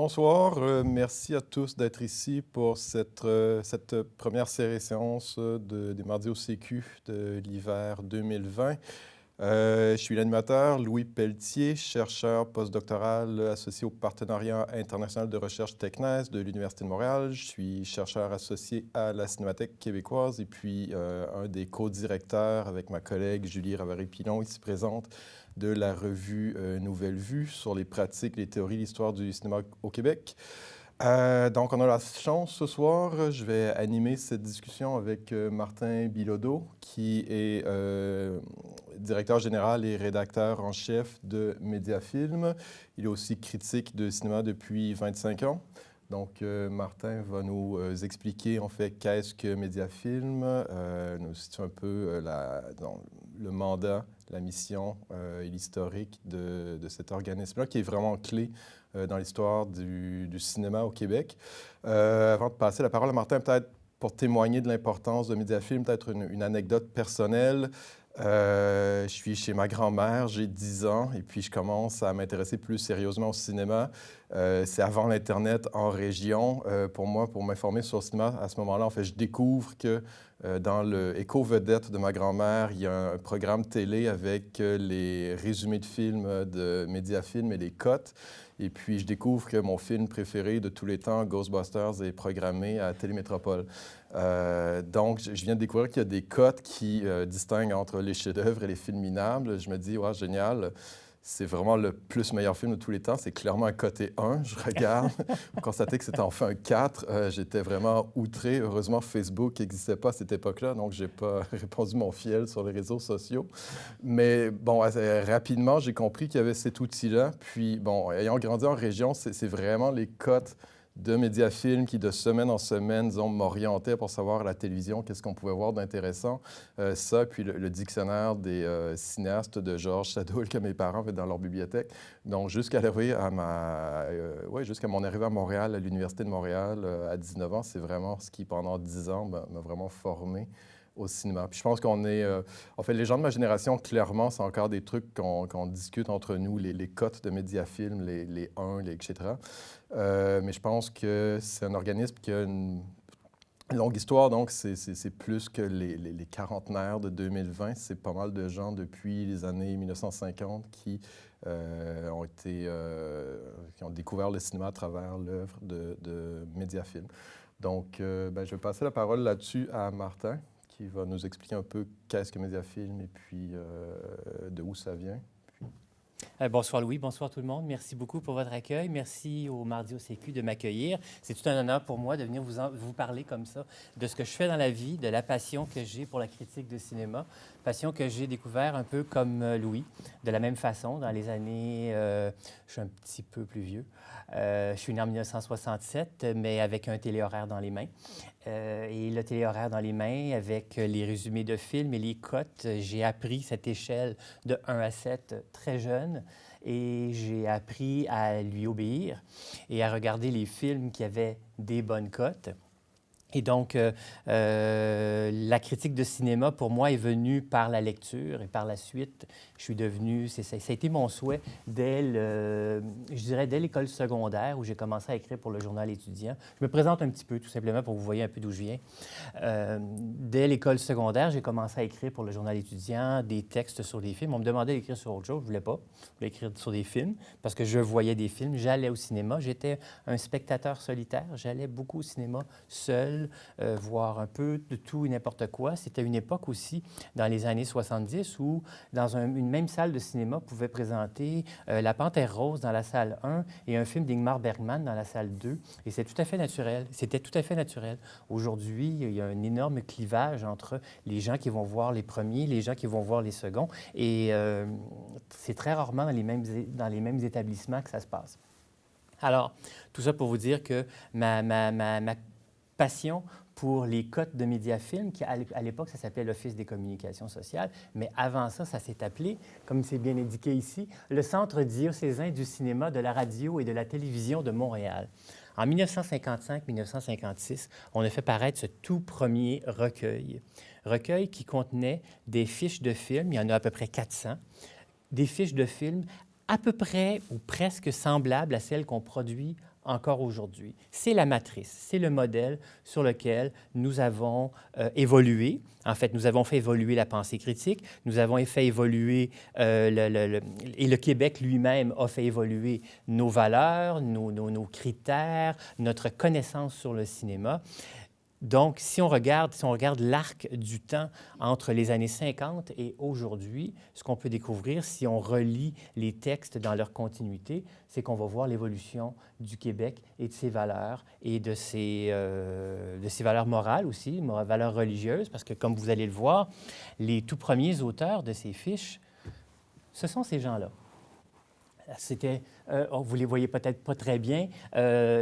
bonsoir. Merci à tous d'être ici pour cette première séance des Mardis au Sécu de l'hiver 2020. Je suis l'animateur Louis Pelletier, chercheur postdoctoral associé au Partenariat international de recherche TECNES de l'Université de Montréal. Je suis chercheur associé à la Cinémathèque québécoise et puis un des co-directeurs avec ma collègue Julie Ravary-Pilon, ici présente, de la revue Nouvelle Vue sur les pratiques, les théories, l'histoire du cinéma au Québec. Donc, on a la chance ce soir, je vais animer cette discussion avec Martin Bilodeau, qui est directeur général et rédacteur en chef de Mediafilm. Il est aussi critique de cinéma depuis 25 ans. Donc, Martin va nous expliquer en fait qu'est-ce que Mediafilm, nous situe un peu le mandat, la mission et l'historique de cet organisme-là, qui est vraiment clé dans l'histoire du cinéma au Québec. Avant de passer la parole à Martin, peut-être pour témoigner de l'importance de Mediafilm, peut-être une anecdote personnelle. Je suis chez ma grand-mère, j'ai 10 ans, et puis je commence à m'intéresser plus sérieusement au cinéma. C'est avant l'Internet en région. Pour moi, pour m'informer sur le cinéma, à ce moment-là, en fait, je découvre que dans le Éco-vedette de ma grand-mère, il y a un programme télé avec les résumés de films de Mediafilm et les cotes. Et puis, je découvre que mon film préféré de tous les temps, Ghostbusters, est programmé à Télémétropole. Donc, je viens de découvrir qu'il y a des cotes qui distinguent entre les chefs-d'œuvre et les films minables. Je me dis, ouais, génial. C'est vraiment le plus meilleur film de tous les temps. C'est clairement un coté 1. Je regarde, vous constatez que c'était enfin un 4. J'étais vraiment outré. Heureusement, Facebook n'existait pas à cette époque-là, donc je n'ai pas répondu mon fiel sur les réseaux sociaux. Mais bon, rapidement, j'ai compris qu'il y avait cet outil-là. Puis, bon, ayant grandi en région, c'est vraiment les cotes de Mediafilm qui, de semaine en semaine, disons, m'orientaient pour savoir à la télévision qu'est-ce qu'on pouvait voir d'intéressant. Ça, puis le dictionnaire des cinéastes de Georges Sadoul que mes parents avaient dans leur bibliothèque. Donc, jusqu'à mon arrivée à Montréal, à l'Université de Montréal, à 19 ans, c'est vraiment ce qui, pendant 10 ans, m'a vraiment formé au cinéma. Puis je pense qu'on est... en fait, les gens de ma génération, clairement, c'est encore des trucs qu'on discute entre nous, les cotes de Mediafilm, les 1, etc. Mais je pense que c'est un organisme qui a une longue histoire, donc c'est plus que les quarantenaires de 2020. C'est pas mal de gens depuis les années 1950 qui ont découvert le cinéma à travers l'œuvre de Mediafilm. Donc, je vais passer la parole là-dessus à Martin, qui va nous expliquer un peu qu'est-ce que Mediafilm et puis de où ça vient. Bonsoir Louis, bonsoir tout le monde. Merci beaucoup pour votre accueil. Merci au Mardi au Sécu de m'accueillir. C'est tout un honneur pour moi de venir vous parler comme ça de ce que je fais dans la vie, de la passion que j'ai pour la critique de cinéma, passion que j'ai découvert un peu comme Louis, de la même façon dans les années... je suis un petit peu plus vieux. Je suis né en 1967, mais avec un téléhoraire dans les mains. Et le téléhoraire dans les mains, avec les résumés de films et les cotes, j'ai appris cette échelle de 1 à 7 très jeune et j'ai appris à lui obéir et à regarder les films qui avaient des bonnes cotes. Et donc, la critique de cinéma, pour moi, est venue par la lecture. Et par la suite, je suis devenu... Ça a été mon souhait dès l'école secondaire où j'ai commencé à écrire pour le journal étudiant. Je me présente un petit peu, tout simplement, pour que vous voyez un peu d'où je viens. Dès l'école secondaire, j'ai commencé à écrire pour le journal étudiant des textes sur des films. On me demandait d'écrire sur autre chose. Je ne voulais pas. Je voulais écrire sur des films parce que je voyais des films. J'allais au cinéma. J'étais un spectateur solitaire. J'allais beaucoup au cinéma seul. Voir un peu de tout et n'importe quoi. C'était une époque aussi, dans les années 70, où dans une même salle de cinéma pouvait présenter La Panthère rose dans la salle 1 et un film d'Ingmar Bergman dans la salle 2. Et c'est tout à fait naturel. C'était tout à fait naturel. Aujourd'hui, il y a un énorme clivage entre les gens qui vont voir les premiers, les gens qui vont voir les seconds. Et c'est très rarement dans les mêmes établissements que ça se passe. Alors, tout ça pour vous dire que ma passion pour les cotes de Mediafilm, qui à l'époque, ça s'appelait l'Office des communications sociales, mais avant ça, ça s'est appelé, comme c'est bien indiqué ici, le Centre diocésain du cinéma, de la radio et de la télévision de Montréal. En 1955-1956, on a fait paraître ce tout premier recueil qui contenait des fiches de films, il y en a à peu près 400, des fiches de films à peu près ou presque semblables à celles qu'on produit encore aujourd'hui. C'est la matrice, c'est le modèle sur lequel nous avons évolué. En fait, nous avons fait évoluer la pensée critique, nous avons fait évoluer, et le Québec lui-même a fait évoluer nos valeurs, nos critères, notre connaissance sur le cinéma. Donc, si on regarde l'arc du temps entre les années 50 et aujourd'hui, ce qu'on peut découvrir si on relit les textes dans leur continuité, c'est qu'on va voir l'évolution du Québec et de ses valeurs et de ses valeurs morales aussi, valeurs religieuses, parce que comme vous allez le voir, les tout premiers auteurs de ces fiches, ce sont ces gens-là. C'était, vous les voyez peut-être pas très bien,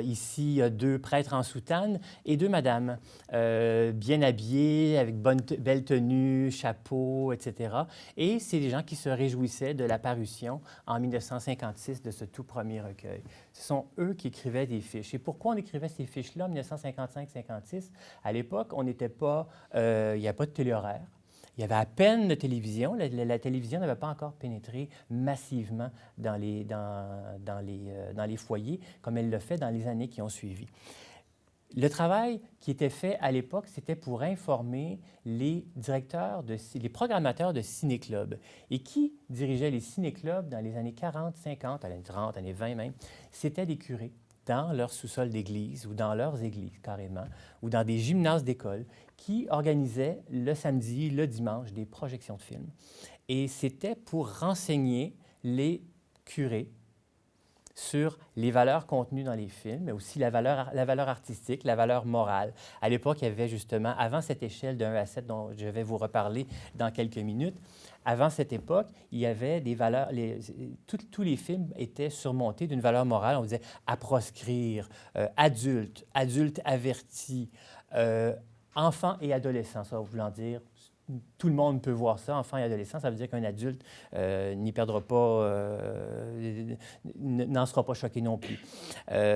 ici, il y a 2 prêtres en soutane et 2 madames, bien habillées, avec belle tenue, chapeau, etc. Et c'est des gens qui se réjouissaient de la parution en 1956 de ce tout premier recueil. Ce sont eux qui écrivaient des fiches. Et pourquoi on écrivait ces fiches-là en 1955-56? À l'époque, on n'était pas, il n'y avait pas de téléhoraire. Il y avait à peine de télévision. La télévision n'avait pas encore pénétré massivement dans les foyers, comme elle l'a fait dans les années qui ont suivi. Le travail qui était fait à l'époque, c'était pour informer les les programmateurs de ciné-clubs. Et qui dirigeait les ciné-clubs dans les années 40, 50, années 30, années 20 même? C'était des curés dans leur sous-sol d'église ou dans leurs églises carrément, ou dans des gymnases d'école qui organisaient le samedi, le dimanche, des projections de films. Et c'était pour renseigner les curés sur les valeurs contenues dans les films, mais aussi la valeur artistique, la valeur morale. À l'époque, il y avait justement, avant cette échelle de 1 à 7 dont je vais vous reparler dans quelques minutes, avant cette époque, il y avait des valeurs, tous les films étaient surmontés d'une valeur morale. On disait à proscrire, adulte, adulte averti, enfant et adolescent, ça voulant dire tout le monde peut voir ça, enfant et adolescent, ça veut dire qu'un adulte n'y perdra pas, n'en sera pas choqué non plus.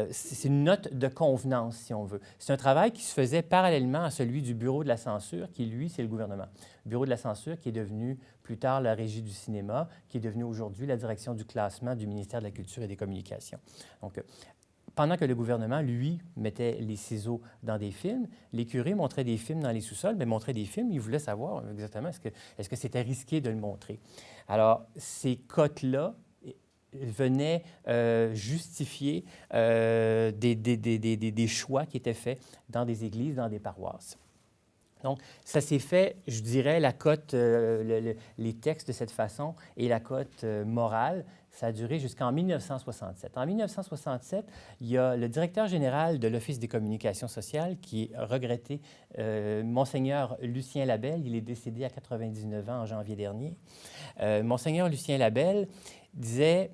C'est une note de convenance, si on veut. C'est un travail qui se faisait parallèlement à celui du Bureau de la censure, qui, lui, c'est le gouvernement. Le Bureau de la censure qui est devenu plus tard la Régie du cinéma, qui est devenu aujourd'hui la direction du classement du ministère de la Culture et des Communications. Donc, pendant que le gouvernement, lui, mettait les ciseaux dans des films, les curés montraient des films dans les sous-sols, mais montraient des films, ils voulaient savoir exactement est-ce que c'était risqué de le montrer. Alors, ces cotes-là venaient justifier des choix qui étaient faits dans des églises, dans des paroisses. Donc, ça s'est fait, je dirais, la cote, les textes de cette façon et la cote morale, ça a duré jusqu'en 1967. En 1967, il y a le directeur général de l'Office des communications sociales, qui est regretté, Monseigneur Lucien Labelle. Il est décédé à 99 ans en janvier dernier. Monseigneur Lucien Labelle disait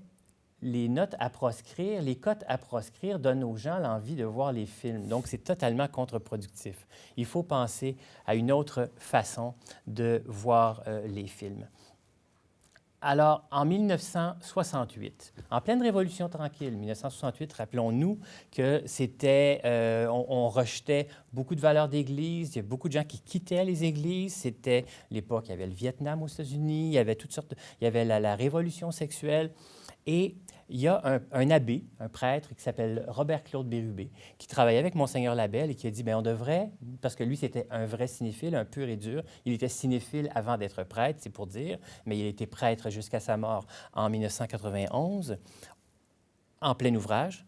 les notes à proscrire, les cotes à proscrire donnent aux gens l'envie de voir les films. Donc, c'est totalement contre-productif. Il faut penser à une autre façon de voir les films. Alors, en 1968, en pleine Révolution tranquille, 1968, rappelons-nous que c'était, on rejetait beaucoup de valeurs d'Église, il y a beaucoup de gens qui quittaient les églises, c'était l'époque, il y avait le Vietnam aux États-Unis, il y avait toutes sortes, il y avait la révolution sexuelle, et il y a un abbé, un prêtre qui s'appelle Robert-Claude Bérubé, qui travaillait avec Monseigneur Labelle et qui a dit, bien, on devrait, parce que lui, c'était un vrai cinéphile, un pur et dur. Il était cinéphile avant d'être prêtre, c'est pour dire, mais il était prêtre jusqu'à sa mort en 1991, en plein ouvrage.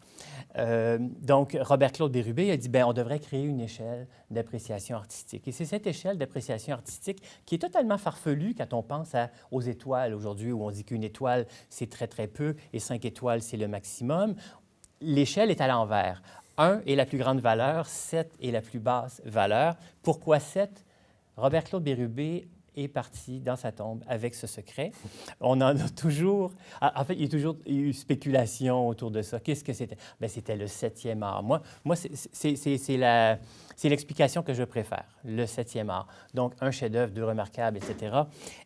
Donc, Robert-Claude Bérubé a dit, bien, on devrait créer une échelle d'appréciation artistique. Et c'est cette échelle d'appréciation artistique qui est totalement farfelue quand on pense aux étoiles aujourd'hui, où on dit qu'une étoile, c'est très, très peu, et 5 étoiles, c'est le maximum. L'échelle est à l'envers. 1 est la plus grande valeur, 7 est la plus basse valeur. Pourquoi 7? Robert-Claude Bérubé est parti dans sa tombe avec ce secret. On en a toujours... En fait, il y a toujours eu spéculation autour de ça. Qu'est-ce que c'était? Bien, c'était le 7e art. Moi c'est l'explication que je préfère, le 7e art. Donc, un chef-d'œuvre, 2 remarquables, etc.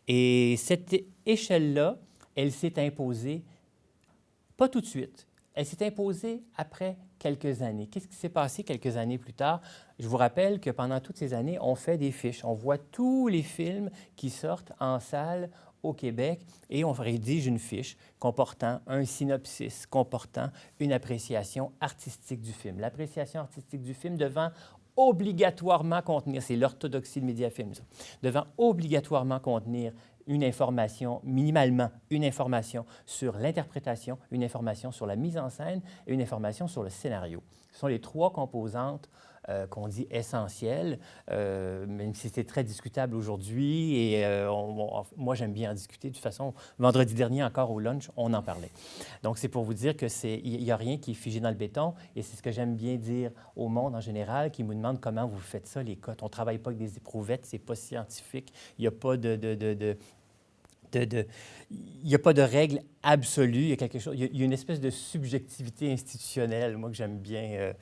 Et cette échelle-là, elle s'est imposée, pas tout de suite, elle s'est imposée après quelques années. Qu'est-ce qui s'est passé quelques années plus tard? Je vous rappelle que pendant toutes ces années, on fait des fiches. On voit tous les films qui sortent en salle au Québec et on rédige une fiche comportant un synopsis, comportant une appréciation artistique du film. L'appréciation artistique du film devant obligatoirement contenir, c'est l'orthodoxie de Mediafilm, ça, devant obligatoirement contenir une information, minimalement une information sur l'interprétation, une information sur la mise en scène et une information sur le scénario. Ce sont les trois composantes qu'on dit essentielles, même si c'est très discutable aujourd'hui. Et moi, j'aime bien en discuter. De toute façon, vendredi dernier, encore au lunch, on en parlait. Donc, c'est pour vous dire qu'il n'y a rien qui est figé dans le béton. Et c'est ce que j'aime bien dire au monde en général, qui me demande comment vous faites ça, les cotes. On ne travaille pas avec des éprouvettes, ce n'est pas scientifique. Il n'y a pas il n'y a pas de règle absolue, il y a quelque chose, il y a une espèce de subjectivité institutionnelle, moi, que j'aime bien,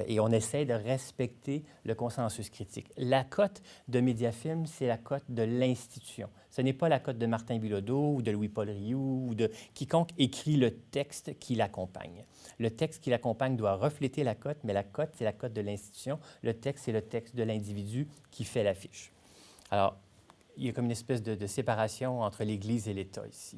et on essaie de respecter le consensus critique. La cote de Mediafilm, c'est la cote de l'institution. Ce n'est pas la cote de Martin Bilodeau ou de Louis-Paul Rioux ou de quiconque écrit le texte qui l'accompagne. Le texte qui l'accompagne doit refléter la cote, mais la cote, c'est la cote de l'institution. Le texte, c'est le texte de l'individu qui fait l'affiche. Alors, il y a comme une espèce de séparation entre l'Église et l'État ici.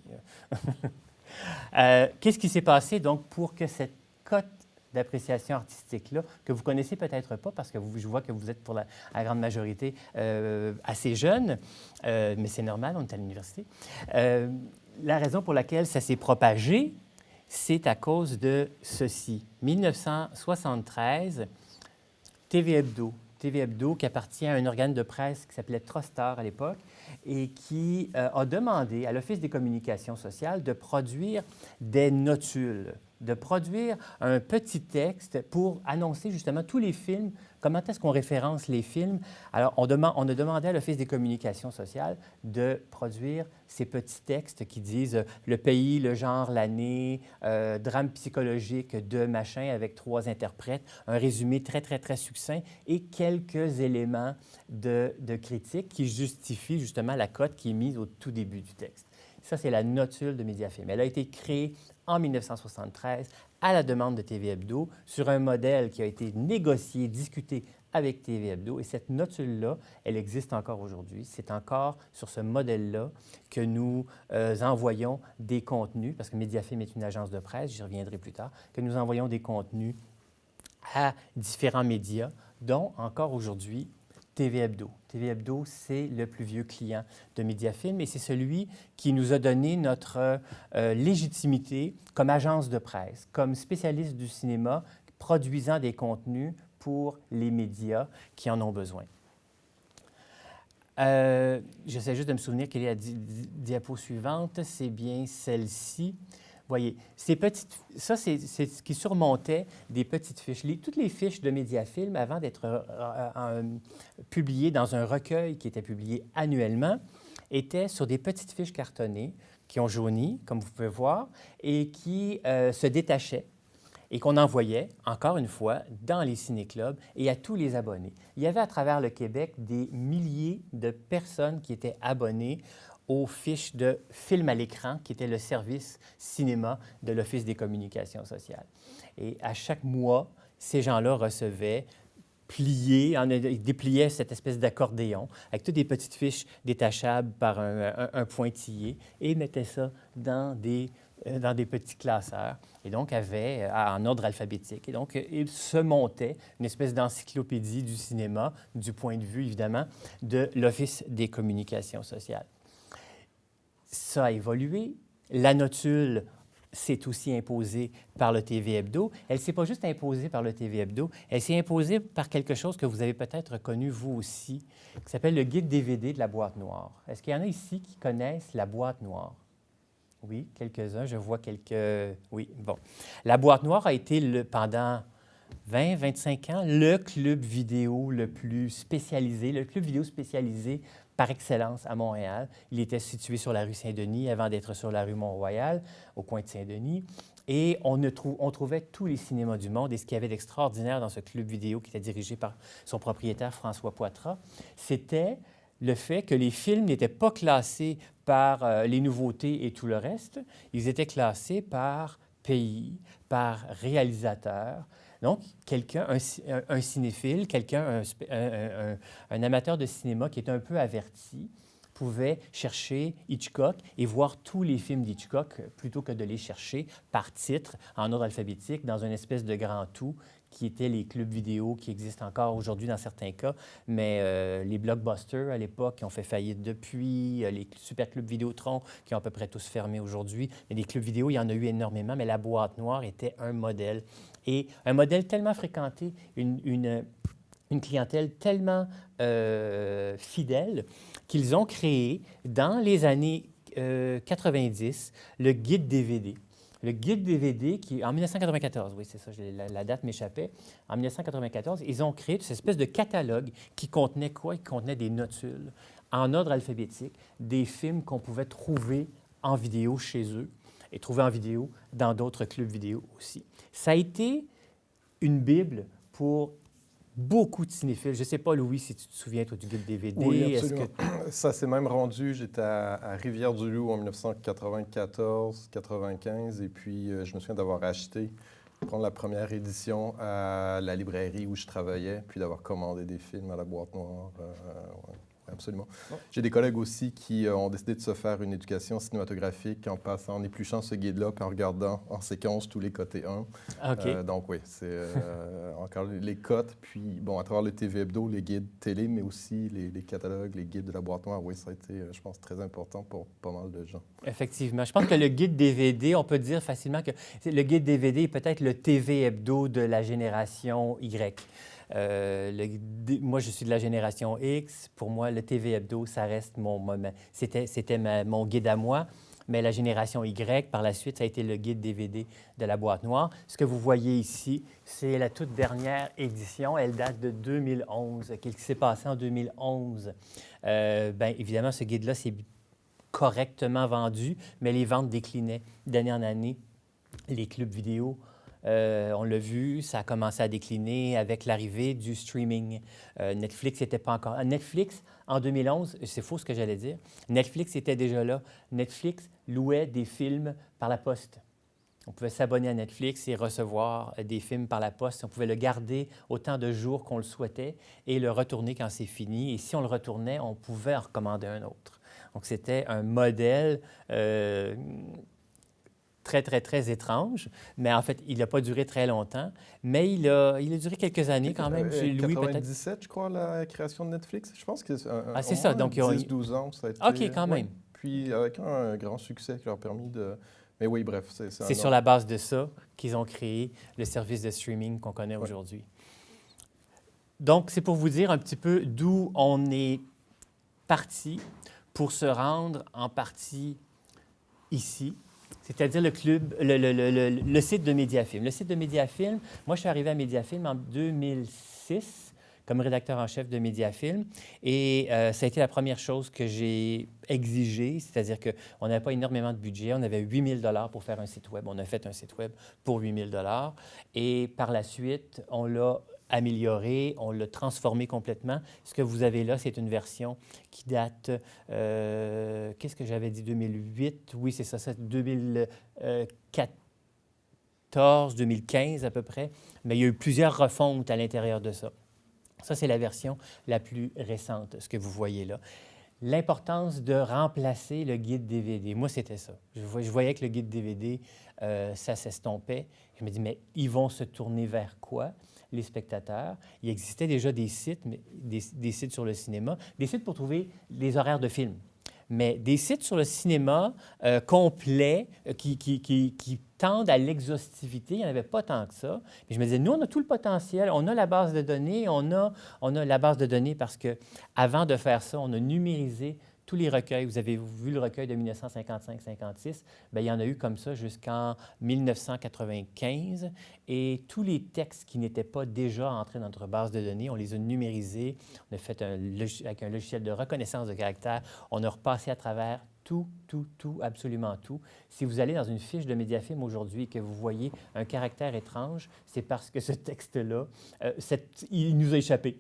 Qu'est-ce qui s'est passé donc pour que cette cote d'appréciation artistique-là, que vous connaissez peut-être pas, parce que je vois que vous êtes pour la grande majorité assez jeune, mais c'est normal, on est à l'université. La raison pour laquelle ça s'est propagé, c'est à cause de ceci. 1973, TV Hebdo, qui appartient à un organe de presse qui s'appelait Trostar à l'époque et qui a demandé à l'Office des communications sociales de produire des notules, de produire un petit texte pour annoncer justement tous les films, comment est-ce qu'on référence les films. Alors, on a demandé à l'Office des communications sociales de produire ces petits textes qui disent le pays, le genre, l'année, drame psychologique de machin avec 3 interprètes, un résumé très, très, très succinct et quelques éléments de critique qui justifient justement la cote qui est mise au tout début du texte. Ça, c'est la notule de Mediafilm. Elle a été créée en 1973 à la demande de TV Hebdo sur un modèle qui a été négocié, discuté avec TV Hebdo. Et cette notule-là, elle existe encore aujourd'hui. C'est encore sur ce modèle-là que nous envoyons des contenus, parce que Mediafilm est une agence de presse, j'y reviendrai plus tard, que nous envoyons des contenus à différents médias, dont encore aujourd'hui TV Hebdo. TV Hebdo, c'est le plus vieux client de Mediafilm et c'est celui qui nous a donné notre légitimité comme agence de presse, comme spécialiste du cinéma, produisant des contenus pour les médias qui en ont besoin. J'essaie juste de me souvenir quelle est la diapo suivante. C'est bien celle-ci. Voyez, ça, c'est ce qui surmontait des petites fiches. Toutes les fiches de Mediafilm, avant d'être publiées dans un recueil qui était publié annuellement, étaient sur des petites fiches cartonnées qui ont jauni, comme vous pouvez voir, et qui se détachaient et qu'on envoyait, encore une fois, dans les ciné-clubs et à tous les abonnés. Il y avait à travers le Québec des milliers de personnes qui étaient abonnées aux fiches de film à l'écran, qui était le service cinéma de l'Office des communications sociales. Et à chaque mois, ces gens-là recevaient, ils dépliaient cette espèce d'accordéon avec toutes des petites fiches détachables par un pointillé et mettaient ça dans des petits classeurs, et donc avaient en ordre alphabétique. Et donc, il se montait une espèce d'encyclopédie du cinéma, du point de vue, évidemment, de l'Office des communications sociales. Ça a évolué. La notule s'est aussi imposée par le TV Hebdo. Elle ne s'est pas juste imposée par le TV Hebdo, elle s'est imposée par quelque chose que vous avez peut-être connu vous aussi, qui s'appelle le guide DVD de la boîte noire. Est-ce qu'il y en a ici qui connaissent la boîte noire? Oui, quelques-uns, je vois quelques... Oui, bon. La boîte noire a été pendant 20-25 ans le club vidéo le plus spécialisé, le club vidéo spécialisé par excellence à Montréal. Il était situé sur la rue Saint-Denis avant d'être sur la rue Mont-Royal, au coin de Saint-Denis. Et on trouvait tous les cinémas du monde. Et ce qu'il y avait d'extraordinaire dans ce club vidéo qui était dirigé par son propriétaire, François Poitras, c'était le fait que les films n'étaient pas classés par les nouveautés et tout le reste. Ils étaient classés par pays, par réalisateur. Donc, quelqu'un, un cinéphile, quelqu'un, un amateur de cinéma qui est un peu averti, pouvaient chercher Hitchcock et voir tous les films d'Hitchcock plutôt que de les chercher par titre, en ordre alphabétique, dans une espèce de grand tout qui étaient les clubs vidéo qui existent encore aujourd'hui dans certains cas, mais les blockbusters à l'époque qui ont fait faillite depuis, les super clubs Vidéotron qui ont à peu près tous fermé aujourd'hui. Mais des clubs vidéo, il y en a eu énormément, mais la boîte noire était un modèle. Et un modèle tellement fréquenté, une clientèle tellement fidèle qu'ils ont créé dans les années 90 le guide DVD. Le guide DVD, qui, en 1994, oui, c'est ça, la date m'échappait. En 1994, ils ont créé cette espèce de catalogue qui contenait quoi? Qui contenait des notules en ordre alphabétique, des films qu'on pouvait trouver en vidéo chez eux et trouver en vidéo dans d'autres clubs vidéo aussi. Ça a été une bible pour beaucoup de cinéphiles. Je ne sais pas, Louis, si tu te souviens, toi, du guide DVD. Oui, absolument. Ça s'est même rendu, j'étais à Rivière-du-Loup en 1994-95, et puis je me souviens d'avoir acheté, prendre la première édition à la librairie où je travaillais, puis d'avoir commandé des films à la boîte noire. Ouais. Absolument. Oh. J'ai des collègues aussi qui ont décidé de se faire une éducation cinématographique en passant, en épluchant ce guide-là, puis en regardant en séquence tous les côtés 1. Okay. Donc oui, c'est encore les cotes, puis bon, à travers le TV Hebdo, les guides télé, mais aussi les catalogues, les guides de la boîte noire, oui, ça a été, je pense, très important pour pas mal de gens. Effectivement. Je pense que le guide DVD, on peut dire facilement que le guide DVD est peut-être le TV Hebdo de la génération Y. Moi, je suis de la génération X. Pour moi, le TV Hebdo, ça reste c'était mon guide à moi. Mais la génération Y, par la suite, ça a été le guide DVD de la boîte noire. Ce que vous voyez ici, c'est la toute dernière édition. Elle date de 2011. Qu'est-ce qui s'est passé en 2011? Bien, évidemment, ce guide-là s'est correctement vendu, mais les ventes déclinaient d'année en année. Les clubs vidéo, on l'a vu, ça a commencé à décliner avec l'arrivée du streaming. Netflix n'était pas encore... Netflix, en 2011, c'est faux ce que j'allais dire, Netflix était déjà là. Netflix louait des films par la poste. On pouvait s'abonner à Netflix et recevoir des films par la poste. On pouvait le garder autant de jours qu'on le souhaitait et le retourner quand c'est fini. Et si on le retournait, on pouvait en recommander un autre. Donc, c'était un modèle très, très, très étrange, mais en fait, il n'a pas duré très longtemps, mais il a duré quelques années quand même. Chez Louis, 97, je crois, la création de Netflix. Je pense que c'est c'est ça. Donc, 10-12 ans, ça a été... OK, quand même. Puis avec un grand succès qui leur a permis de... Mais oui, bref, c'est sur la base de ça qu'ils ont créé le service de streaming qu'on connaît aujourd'hui. Donc, c'est pour vous dire un petit peu d'où on est parti pour se rendre en partie ici, c'est-à-dire le site de Mediafilm. Le site de Mediafilm, moi, je suis arrivé à Mediafilm en 2006 comme rédacteur en chef de Mediafilm. Et ça a été la première chose que j'ai exigée, c'est-à-dire qu'on n'avait pas énormément de budget. On avait 8 000 $ pour faire un site web. On a fait un site web pour 8 000 $. Et par la suite, on l'a amélioré, on l'a transformé complètement. Ce que vous avez là, c'est une version qui date, qu'est-ce que j'avais dit, 2008? Oui, c'est ça, c'est 2014, 2015 à peu près. Mais il y a eu plusieurs refontes à l'intérieur de ça. Ça, c'est la version la plus récente, ce que vous voyez là. L'importance de remplacer le guide DVD. Moi, c'était ça. Je voyais que le guide DVD, ça s'estompait. Je me dis, mais ils vont se tourner vers quoi, les spectateurs? Il existait déjà des sites, des sites sur le cinéma, des sites pour trouver les horaires de films. Mais des sites sur le cinéma complets qui tendent à l'exhaustivité, il n'y en avait pas tant que ça. Mais je me disais, nous, on a tout le potentiel, on a la base de données, on a la base de données parce qu'avant de faire ça, on a numérisé tous les recueils. Vous avez vu le recueil de 1955-56, bien, il y en a eu comme ça jusqu'en 1995. Et tous les textes qui n'étaient pas déjà entrés dans notre base de données, on les a numérisés. On a fait avec un logiciel de reconnaissance de caractère. On a repassé à travers tout, absolument tout. Si vous allez dans une fiche de Mediafilm aujourd'hui et que vous voyez un caractère étrange, c'est parce que ce texte-là, il nous a échappé.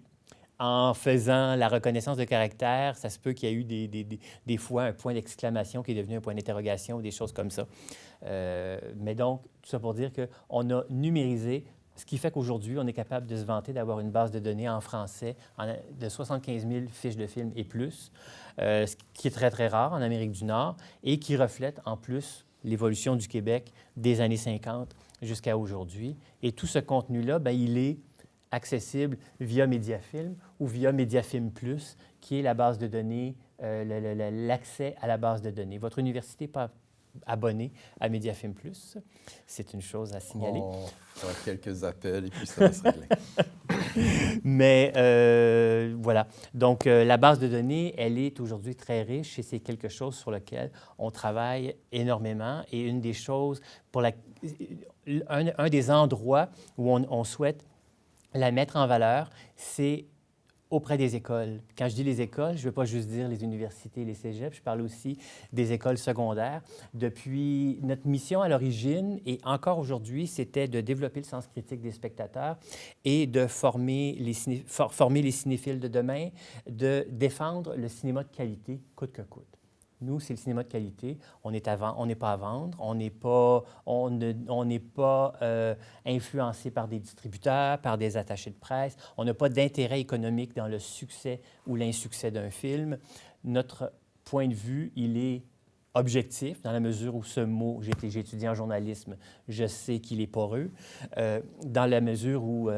En faisant la reconnaissance de caractère, ça se peut qu'il y ait eu des fois un point d'exclamation qui est devenu un point d'interrogation ou des choses comme ça. Mais donc, tout ça pour dire qu'on a numérisé Ce qui fait qu'aujourd'hui, on est capable de se vanter d'avoir une base de données en français de 75 000 fiches de films et plus, ce qui est très, très rare en Amérique du Nord et qui reflète en plus l'évolution du Québec des années 50 jusqu'à aujourd'hui. Et tout ce contenu-là, bien, il est accessible via Mediafilm ou via Mediafilm Plus, qui est la base de données, l'accès à la base de données. Votre université n'est pas abonnée à Mediafilm Plus. C'est une chose à signaler. On fera quelques appels et puis ça va se régler. Mais voilà. Donc, la base de données, elle est aujourd'hui très riche et c'est quelque chose sur lequel on travaille énormément. Et une des choses, un des endroits où on souhaite la mettre en valeur, c'est auprès des écoles. Quand je dis les écoles, je ne veux pas juste dire les universités et les cégeps, je parle aussi des écoles secondaires. Depuis notre mission à l'origine, et encore aujourd'hui, c'était de développer le sens critique des spectateurs et de former les cinéphiles de demain, de défendre le cinéma de qualité coûte que coûte. Nous, c'est le cinéma de qualité. On n'est pas à vendre. On n'est pas influencé par des distributeurs, par des attachés de presse. On n'a pas d'intérêt économique dans le succès ou l'insuccès d'un film. Notre point de vue, il est objectif, dans la mesure où ce mot, j'ai étudié en journalisme, je sais qu'il est poreux, dans la mesure où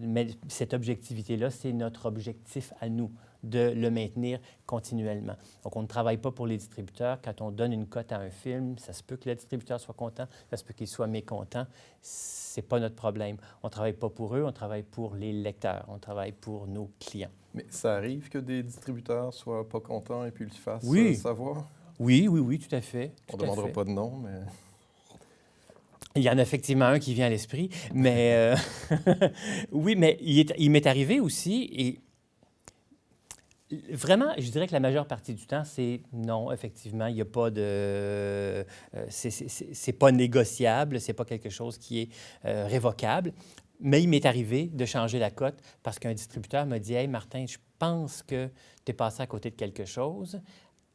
mais cette objectivité-là, c'est notre objectif à nous, de le maintenir continuellement. Donc, on ne travaille pas pour les distributeurs. Quand on donne une cote à un film, ça se peut que le distributeur soit content, ça se peut qu'il soit mécontent. Ce n'est pas notre problème. On ne travaille pas pour eux, on travaille pour les lecteurs, on travaille pour nos clients. Mais ça arrive que des distributeurs ne soient pas contents et puis le fassent savoir? Oui, tout à fait. On ne demandera pas de nom, mais... Il y en a effectivement un qui vient à l'esprit, mais oui, mais il m'est arrivé aussi, et vraiment, je dirais que la majeure partie du temps, c'est non, effectivement, il n'y a pas de... c'est pas négociable, c'est pas quelque chose qui est révocable. Mais il m'est arrivé de changer la cote parce qu'un distributeur m'a dit « Hey, Martin, je pense que tu es passé à côté de quelque chose.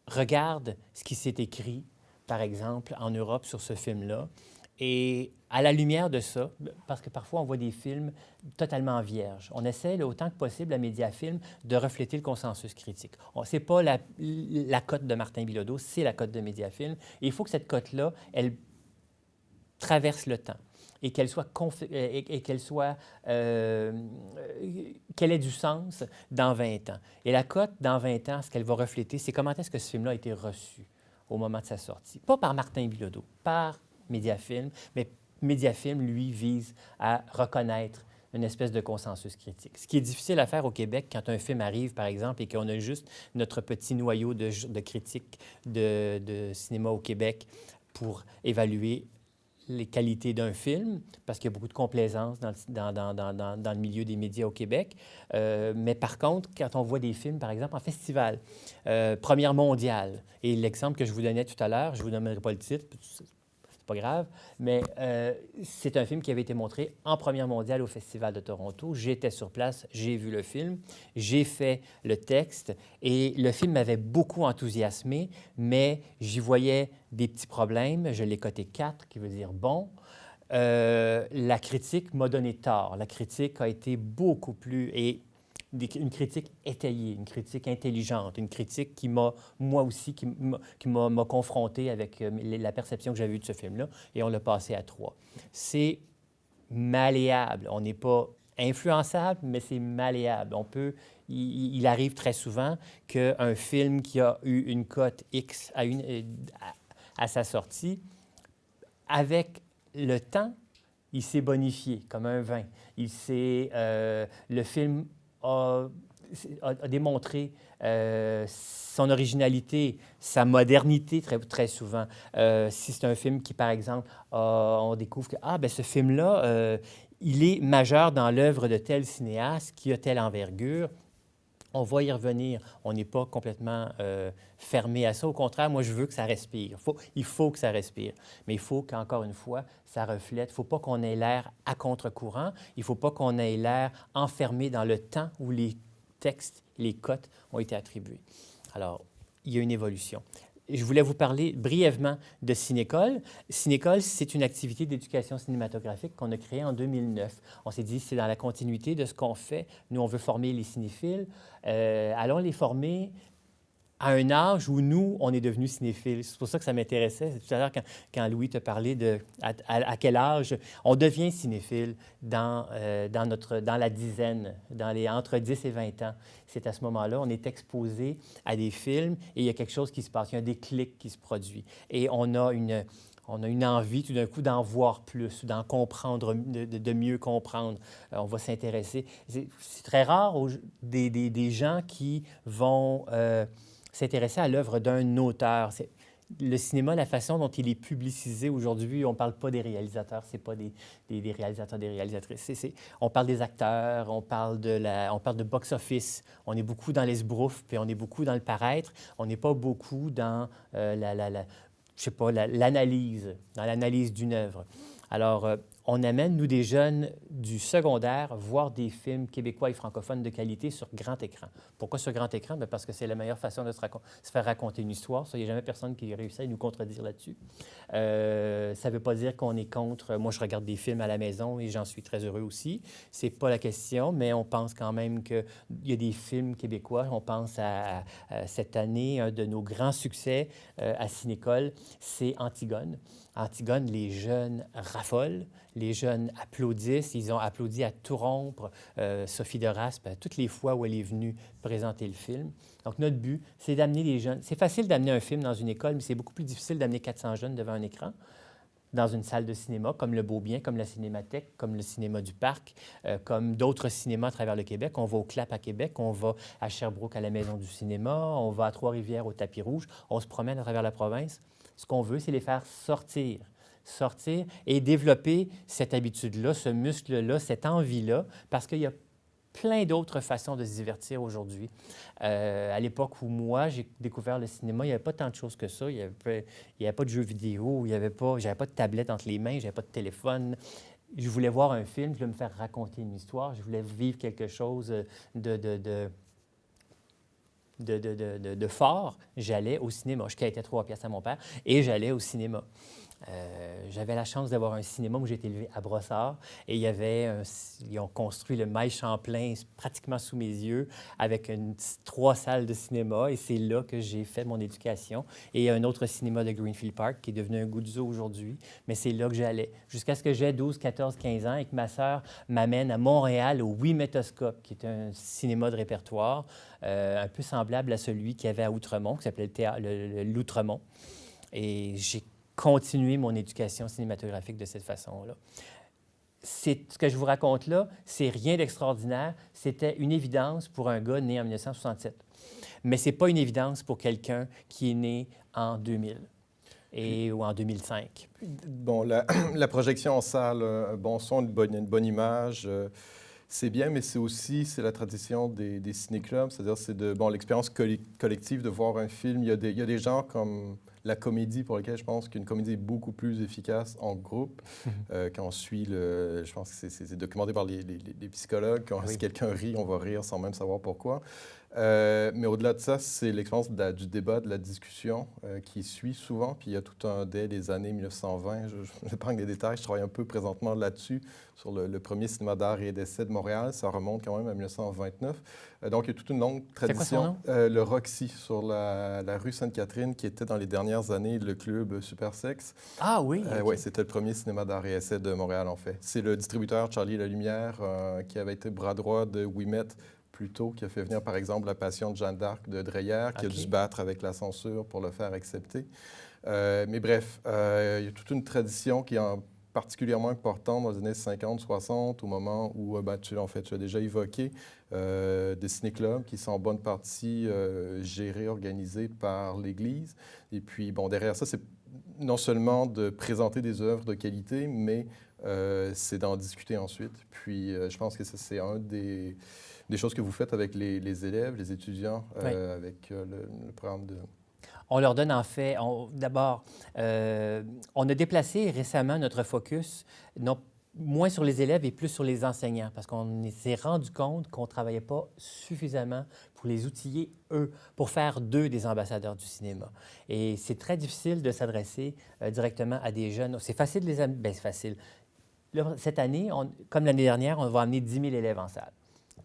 Regarde ce qui s'est écrit, par exemple, en Europe sur ce film-là. » Et à la lumière de ça, parce que parfois on voit des films totalement vierges, on essaie là, autant que possible à Mediafilm de refléter le consensus critique. Ce n'est pas la cote de Martin Bilodeau, c'est la cote de Mediafilm. Et il faut que cette cote-là, elle traverse le temps et qu'elle ait du sens dans 20 ans. Et la cote, dans 20 ans, ce qu'elle va refléter, c'est comment est-ce que ce film-là a été reçu au moment de sa sortie. Pas par Martin Bilodeau, par Mediafilm, mais Mediafilm, lui, vise à reconnaître une espèce de consensus critique. Ce qui est difficile à faire au Québec quand un film arrive, par exemple, et qu'on a juste notre petit noyau de critiques de cinéma au Québec pour évaluer les qualités d'un film, parce qu'il y a beaucoup de complaisance dans le milieu des médias au Québec. Mais par contre, quand on voit des films, par exemple, en festival, Première mondiale, et l'exemple que je vous donnais tout à l'heure, je ne vous donnerai pas le titre, pas grave, mais c'est un film qui avait été montré en première mondiale au Festival de Toronto. J'étais sur place, j'ai vu le film, j'ai fait le texte et le film m'avait beaucoup enthousiasmé, mais j'y voyais des petits problèmes. Je l'ai coté 4, qui veut dire bon. La critique m'a donné tort. La critique a été beaucoup plus... une critique étayée, une critique intelligente, une critique qui m'a, moi aussi, qui m'a confronté avec la perception que j'avais eue de ce film-là, et on l'a passé à 3. C'est malléable. On n'est pas influençable, mais c'est malléable. Il arrive très souvent qu'un film qui a eu une cote X à sa sortie, avec le temps, il s'est bonifié comme un vin. Le film a démontré son originalité, sa modernité très, très souvent. Si c'est un film qui, par exemple, on découvre que ce film-là, il est majeur dans l'œuvre de tel cinéaste qui a telle envergure, on va y revenir. On n'est pas complètement fermé à ça. Au contraire, moi, je veux que ça respire. Il faut que ça respire. Mais il faut qu'encore une fois, ça reflète. Il ne faut pas qu'on ait l'air à contre-courant. Il ne faut pas qu'on ait l'air enfermé dans le temps où les textes, les cotes ont été attribués. Alors, il y a une évolution. je voulais vous parler brièvement de Cinécole. Cinécole, c'est une activité d'éducation cinématographique qu'on a créée en 2009. On s'est dit, c'est dans la continuité de ce qu'on fait. Nous, on veut former les cinéphiles. Allons les former à un âge où nous, on est devenus cinéphiles. C'est pour ça que ça m'intéressait. Tout à l'heure, quand Louis te parlait de à quel âge on devient cinéphile dans la dizaine, entre 10 et 20 ans. C'est à ce moment-là, on est exposé à des films et il y a quelque chose qui se passe, il y a un déclic qui se produit. Et on a une envie tout d'un coup d'en voir plus, d'en comprendre, de mieux comprendre. On va s'intéresser. C'est très rare des gens qui vont s'intéresser à l'œuvre d'un auteur. Le cinéma, la façon dont il est publicisé aujourd'hui, on ne parle pas des réalisateurs, ce n'est pas des réalisateurs, des réalisatrices. On parle des acteurs, on parle de box-office. On est beaucoup dans l'esbrouf, puis on est beaucoup dans le paraître. On n'est pas beaucoup dans l'analyse, dans l'analyse d'une œuvre. Alors, on amène, nous, des jeunes du secondaire, voir des films québécois et francophones de qualité sur grand écran. Pourquoi sur grand écran? Bien parce que c'est la meilleure façon de se faire raconter une histoire. Ça, il n'y a jamais personne qui réussit à nous contredire là-dessus. Ça ne veut pas dire qu'on est contre. Moi, je regarde des films à la maison et j'en suis très heureux aussi. Ce n'est pas la question, mais on pense quand même qu'il y a des films québécois. On pense à cette année, un de nos grands succès à Cinécole, c'est Antigone. Antigone, les jeunes raffolent, les jeunes applaudissent. Ils ont applaudi à tout rompre Sophie de Raspe toutes les fois où elle est venue présenter le film. Donc, notre but, c'est d'amener les jeunes. C'est facile d'amener un film dans une école, mais c'est beaucoup plus difficile d'amener 400 jeunes devant un écran, dans une salle de cinéma, comme le Beaubien, comme la Cinémathèque, comme le cinéma du Parc, comme d'autres cinémas à travers le Québec. On va au CLAP à Québec, on va à Sherbrooke à la Maison du cinéma, on va à Trois-Rivières au Tapis Rouge, on se promène à travers la province. Ce qu'on veut, c'est les faire sortir et développer cette habitude-là, ce muscle-là, cette envie-là, parce qu'il y a plein d'autres façons de se divertir aujourd'hui. À l'époque où moi, j'ai découvert le cinéma, il n'y avait pas tant de choses que ça. Il n'y avait pas de jeux vidéo, j'avais pas de tablette entre les mains, j'avais pas de téléphone. Je voulais voir un film, je voulais me faire raconter une histoire, je voulais vivre quelque chose de fort. J'allais au cinéma. Je quittais 3 piastres à mon père et j'allais au cinéma. J'avais la chance d'avoir un cinéma où j'ai été élevé à Brossard et ils ont construit le Maille Champlain pratiquement sous mes yeux avec 3 salles de cinéma et c'est là que j'ai fait mon éducation. Et un autre cinéma de Greenfield Park qui est devenu un Guzzo aujourd'hui, mais c'est là que j'allais jusqu'à ce que j'ai 12, 14, 15 ans et que ma sœur m'amène à Montréal au Ouimetoscope, qui est un cinéma de répertoire un peu semblable à celui qu'il y avait à Outremont, qui s'appelait l'Outremont. Et j'ai continuer mon éducation cinématographique de cette façon-là. Ce que je vous raconte là, c'est rien d'extraordinaire. C'était une évidence pour un gars né en 1967. Mais ce n'est pas une évidence pour quelqu'un qui est né en 2000 ou en 2005. Bon, la projection en salle, un bon son, une bonne image, c'est bien, mais c'est la tradition des ciné-clubs, c'est-à-dire l'expérience collective de voir un film. Il y a des genres comme la comédie pour lequel je pense qu'une comédie est beaucoup plus efficace en groupe. Quand on suit je pense que c'est documenté par les psychologues. Si quelqu'un rit, on va rire sans même savoir pourquoi. Mais au-delà de ça, c'est l'expérience du débat, de la discussion qui suit souvent. Puis il y a dès les années 1920, je n'épargne les détails, je travaille un peu présentement là-dessus, sur le premier cinéma d'art et d'essai de Montréal. Ça remonte quand même à 1929. Donc, il y a toute une longue tradition. C'est quoi son nom? Le Roxy, sur la rue Sainte-Catherine, qui était dans les dernières années le club Super Sex. Ah oui? Okay. Oui, c'était le premier cinéma d'art et essai de Montréal, en fait. C'est le distributeur Charlie Lalumière, qui avait été bras droit de Ouimet plus tôt, qui a fait venir, par exemple, La Passion de Jeanne d'Arc de Dreyer, qui a dû se battre avec la censure pour le faire accepter. Mais bref, il y a toute une tradition qui est particulièrement importante dans les années 50-60, au moment où tu as déjà évoqué des ciné-clubs qui sont en bonne partie gérés, organisés par l'Église. Et puis, bon, derrière ça, c'est non seulement de présenter des œuvres de qualité, mais c'est d'en discuter ensuite. Puis, je pense que ça, c'est un des choses que vous faites avec les élèves, les étudiants, avec le programme de... On leur donne en fait, d'abord, on a déplacé récemment notre focus, non moins sur les élèves et plus sur les enseignants, parce qu'on s'est rendu compte qu'on ne travaillait pas suffisamment pour les outiller, eux, pour faire d'eux des ambassadeurs du cinéma. Et c'est très difficile de s'adresser directement à des jeunes. C'est facile de les amener. Bien, c'est facile. Là, cette année, comme l'année dernière, on va amener 10 000 élèves en salle.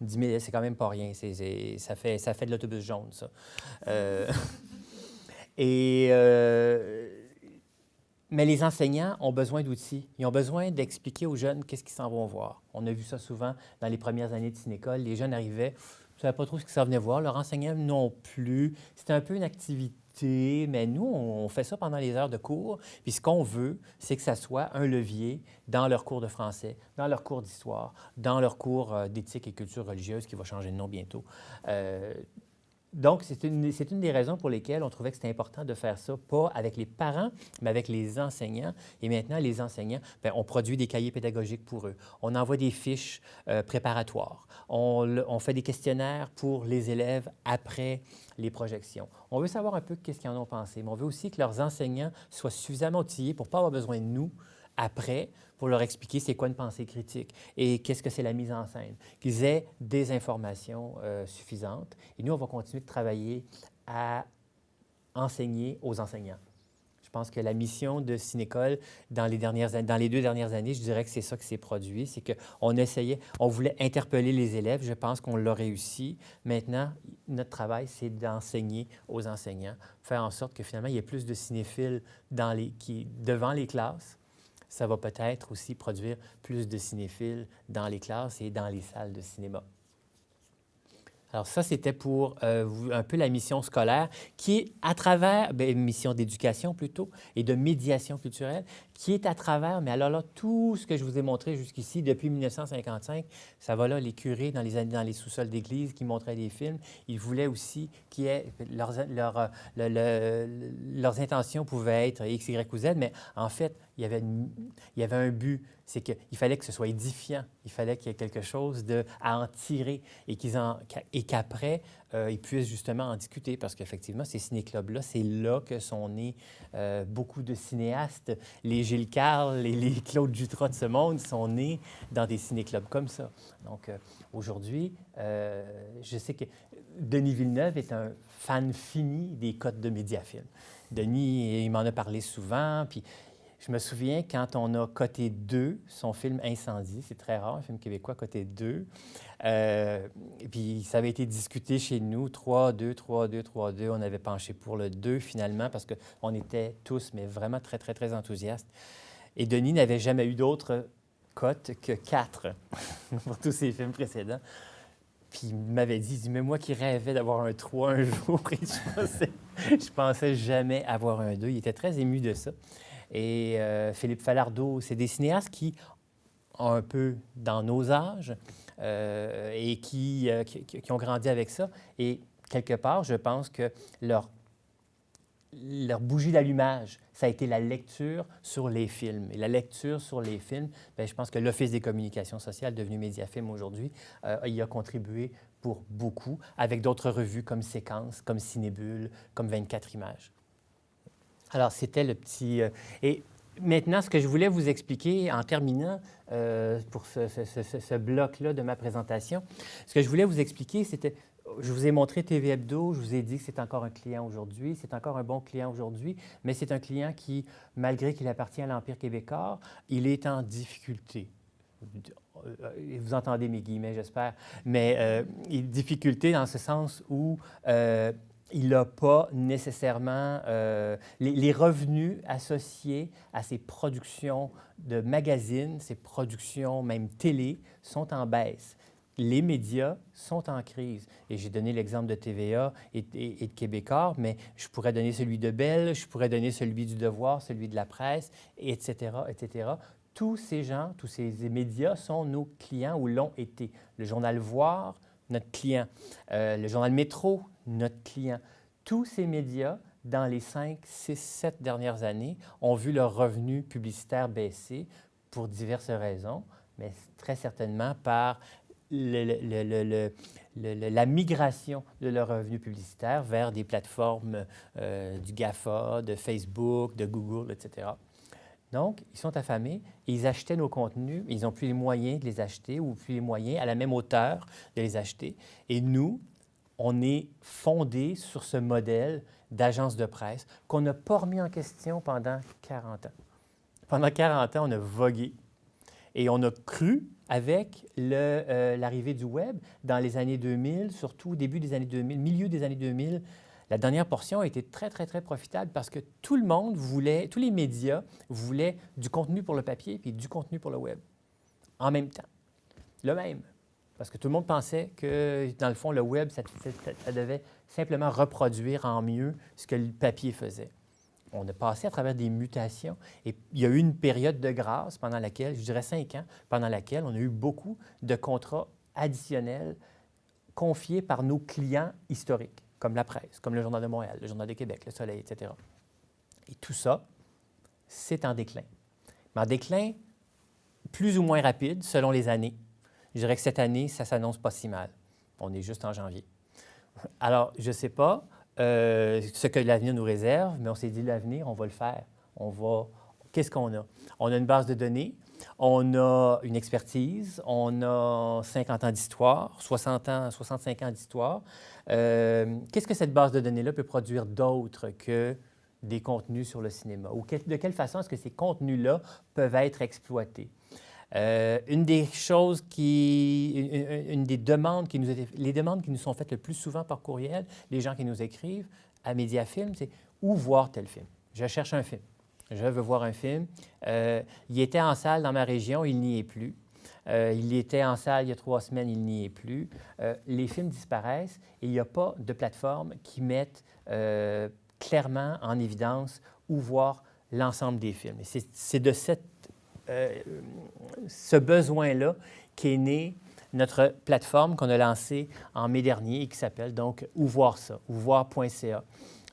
10 000 élèves, c'est quand même pas rien. Ça fait de l'autobus jaune, ça. Et... Mais les enseignants ont besoin d'outils. Ils ont besoin d'expliquer aux jeunes qu'est-ce qu'ils s'en vont voir. On a vu ça souvent dans les premières années de cinécole. Les jeunes arrivaient, ils ne savaient pas trop ce qu'ils s'en venaient voir. Leurs enseignants non plus. C'était un peu une activité, mais nous, on fait ça pendant les heures de cours. Puis ce qu'on veut, c'est que ça soit un levier dans leur cours de français, dans leur cours d'histoire, dans leur cours d'éthique et culture religieuse, qui va changer de nom bientôt. Donc, c'est une des raisons pour lesquelles on trouvait que c'était important de faire ça, pas avec les parents, mais avec les enseignants. Et maintenant, les enseignants, bien, on produit des cahiers pédagogiques pour eux. On envoie des fiches préparatoires. On fait des questionnaires pour les élèves après les projections. On veut savoir un peu qu'est-ce qu'ils en ont pensé, mais on veut aussi que leurs enseignants soient suffisamment outillés pour ne pas avoir besoin de nous après pour leur expliquer c'est quoi une pensée critique et qu'est-ce que c'est la mise en scène, qu'ils aient des informations suffisantes. Et nous, on va continuer de travailler à enseigner aux enseignants. Je pense que la mission de Cinécole dans les 2 dernières années, je dirais que c'est ça qui s'est produit, c'est on voulait interpeller les élèves, je pense qu'on l'a réussi. Maintenant, notre travail, c'est d'enseigner aux enseignants, faire en sorte que finalement, il y ait plus de cinéphiles devant les classes. Ça va peut-être aussi produire plus de cinéphiles dans les classes et dans les salles de cinéma. Alors ça, c'était pour un peu la mission scolaire qui est à travers, mission d'éducation plutôt, et de médiation culturelle, qui est à travers, mais alors là, tout ce que je vous ai montré jusqu'ici, depuis 1955, ça va là, les curés dans les sous-sols d'église qui montraient des films, ils voulaient aussi leurs intentions pouvaient être X, Y ou Z, mais en fait, il y avait un but, c'est qu'il fallait que ce soit édifiant, il fallait qu'il y ait quelque chose à en tirer et qu'après, ils puissent justement en discuter, parce qu'effectivement, ces ciné-clubs-là, c'est là que sont nés beaucoup de cinéastes. Les Gilles Carle, les Claude Jutras de ce monde sont nés dans des ciné-clubs comme ça. Donc, aujourd'hui, je sais que Denis Villeneuve est un fan fini des codes de Mediafilm. Denis, il m'en a parlé souvent, puis je me souviens quand on a coté 2, son film Incendie, c'est très rare, un film québécois coté 2, puis ça avait été discuté chez nous, 3-2, 3-2, 3-2, on avait penché pour le 2 finalement parce qu'on était tous, mais vraiment très, très, très enthousiastes. Et Denis n'avait jamais eu d'autre cote que 4 pour tous ses films précédents. Puis il m'avait dit, mais moi qui rêvais d'avoir un 3 un jour, et je pensais jamais avoir un 2. Il était très ému de ça. Et Philippe Falardeau, c'est des cinéastes qui ont un peu dans nos âges et qui ont grandi avec ça. Et quelque part, je pense que leur bougie d'allumage, ça a été la lecture sur les films. Et la lecture sur les films, bien, je pense que l'Office des communications sociales, devenu Mediafilm aujourd'hui, y a contribué pour beaucoup, avec d'autres revues comme Séquence, comme Cinébule, comme 24 images. Alors, c'était le petit... et maintenant, ce que je voulais vous expliquer en terminant pour ce bloc-là de ma présentation, ce que je voulais vous expliquer, c'était... Je vous ai montré TV Hebdo, je vous ai dit que c'est encore un client aujourd'hui, c'est encore un bon client aujourd'hui, mais c'est un client qui, malgré qu'il appartient à l'Empire québécois, il est en difficulté. Vous entendez mes guillemets, j'espère, mais difficulté dans ce sens où il n'a pas nécessairement... les revenus associés à ses productions de magazines, ses productions même télé, sont en baisse. Les médias sont en crise. Et j'ai donné l'exemple de TVA et de Québécois, mais je pourrais donner celui de Bell, je pourrais donner celui du Devoir, celui de la presse, etc., etc. Tous ces gens, tous ces médias sont nos clients ou l'ont été. Le journal Voir, notre client. Le journal Métro, notre client. Tous ces médias, dans les 5, 6, 7 dernières années, ont vu leurs revenus publicitaires baisser pour diverses raisons, mais très certainement par la migration de leurs revenus publicitaires vers des plateformes du GAFA, de Facebook, de Google, etc. Donc, ils sont affamés et ils achetaient nos contenus. Ils n'ont plus les moyens de les acheter ou plus les moyens à la même hauteur de les acheter. Et nous, on est fondé sur ce modèle d'agence de presse qu'on n'a pas remis en question pendant 40 ans. Pendant 40 ans, on a vogué et on a cru avec l'arrivée du Web dans les années 2000, surtout début des années 2000, milieu des années 2000, la dernière portion a été très, très, très profitable parce que tout le monde voulait, tous les médias voulaient du contenu pour le papier puis du contenu pour le Web en même temps, le même. Parce que tout le monde pensait que, dans le fond, le Web, ça devait simplement reproduire en mieux ce que le papier faisait. On a passé à travers des mutations et il y a eu une période de grâce pendant laquelle, je dirais 5 ans, pendant laquelle on a eu beaucoup de contrats additionnels confiés par nos clients historiques, comme la presse, comme le Journal de Montréal, le Journal de Québec, le Soleil, etc. Et tout ça, c'est en déclin. Mais en déclin plus ou moins rapide selon les années. Je dirais que cette année, ça ne s'annonce pas si mal. On est juste en janvier. Alors, je ne sais pas ce que l'avenir nous réserve, mais on s'est dit l'avenir, on va le faire. Qu'est-ce qu'on a? On a une base de données, on a une expertise, on a 50 ans d'histoire, 65 ans d'histoire. Qu'est-ce que cette base de données-là peut produire d'autre que des contenus sur le cinéma? Ou de quelle façon est-ce que ces contenus-là peuvent être exploités? Une des choses une des demandes les demandes qui nous sont faites le plus souvent par courriel, les gens qui nous écrivent à Mediafilm, c'est où voir tel film. Je cherche un film. Je veux voir un film. Il était en salle dans ma région, il n'y est plus. Il était en salle il y a 3 semaines, il n'y est plus. Les films disparaissent et il n'y a pas de plateforme qui mette clairement en évidence où voir l'ensemble des films. Et c'est de ce besoin-là qu'est née notre plateforme qu'on a lancée en mai dernier et qui s'appelle donc Où voir ça, ouvoir.ca,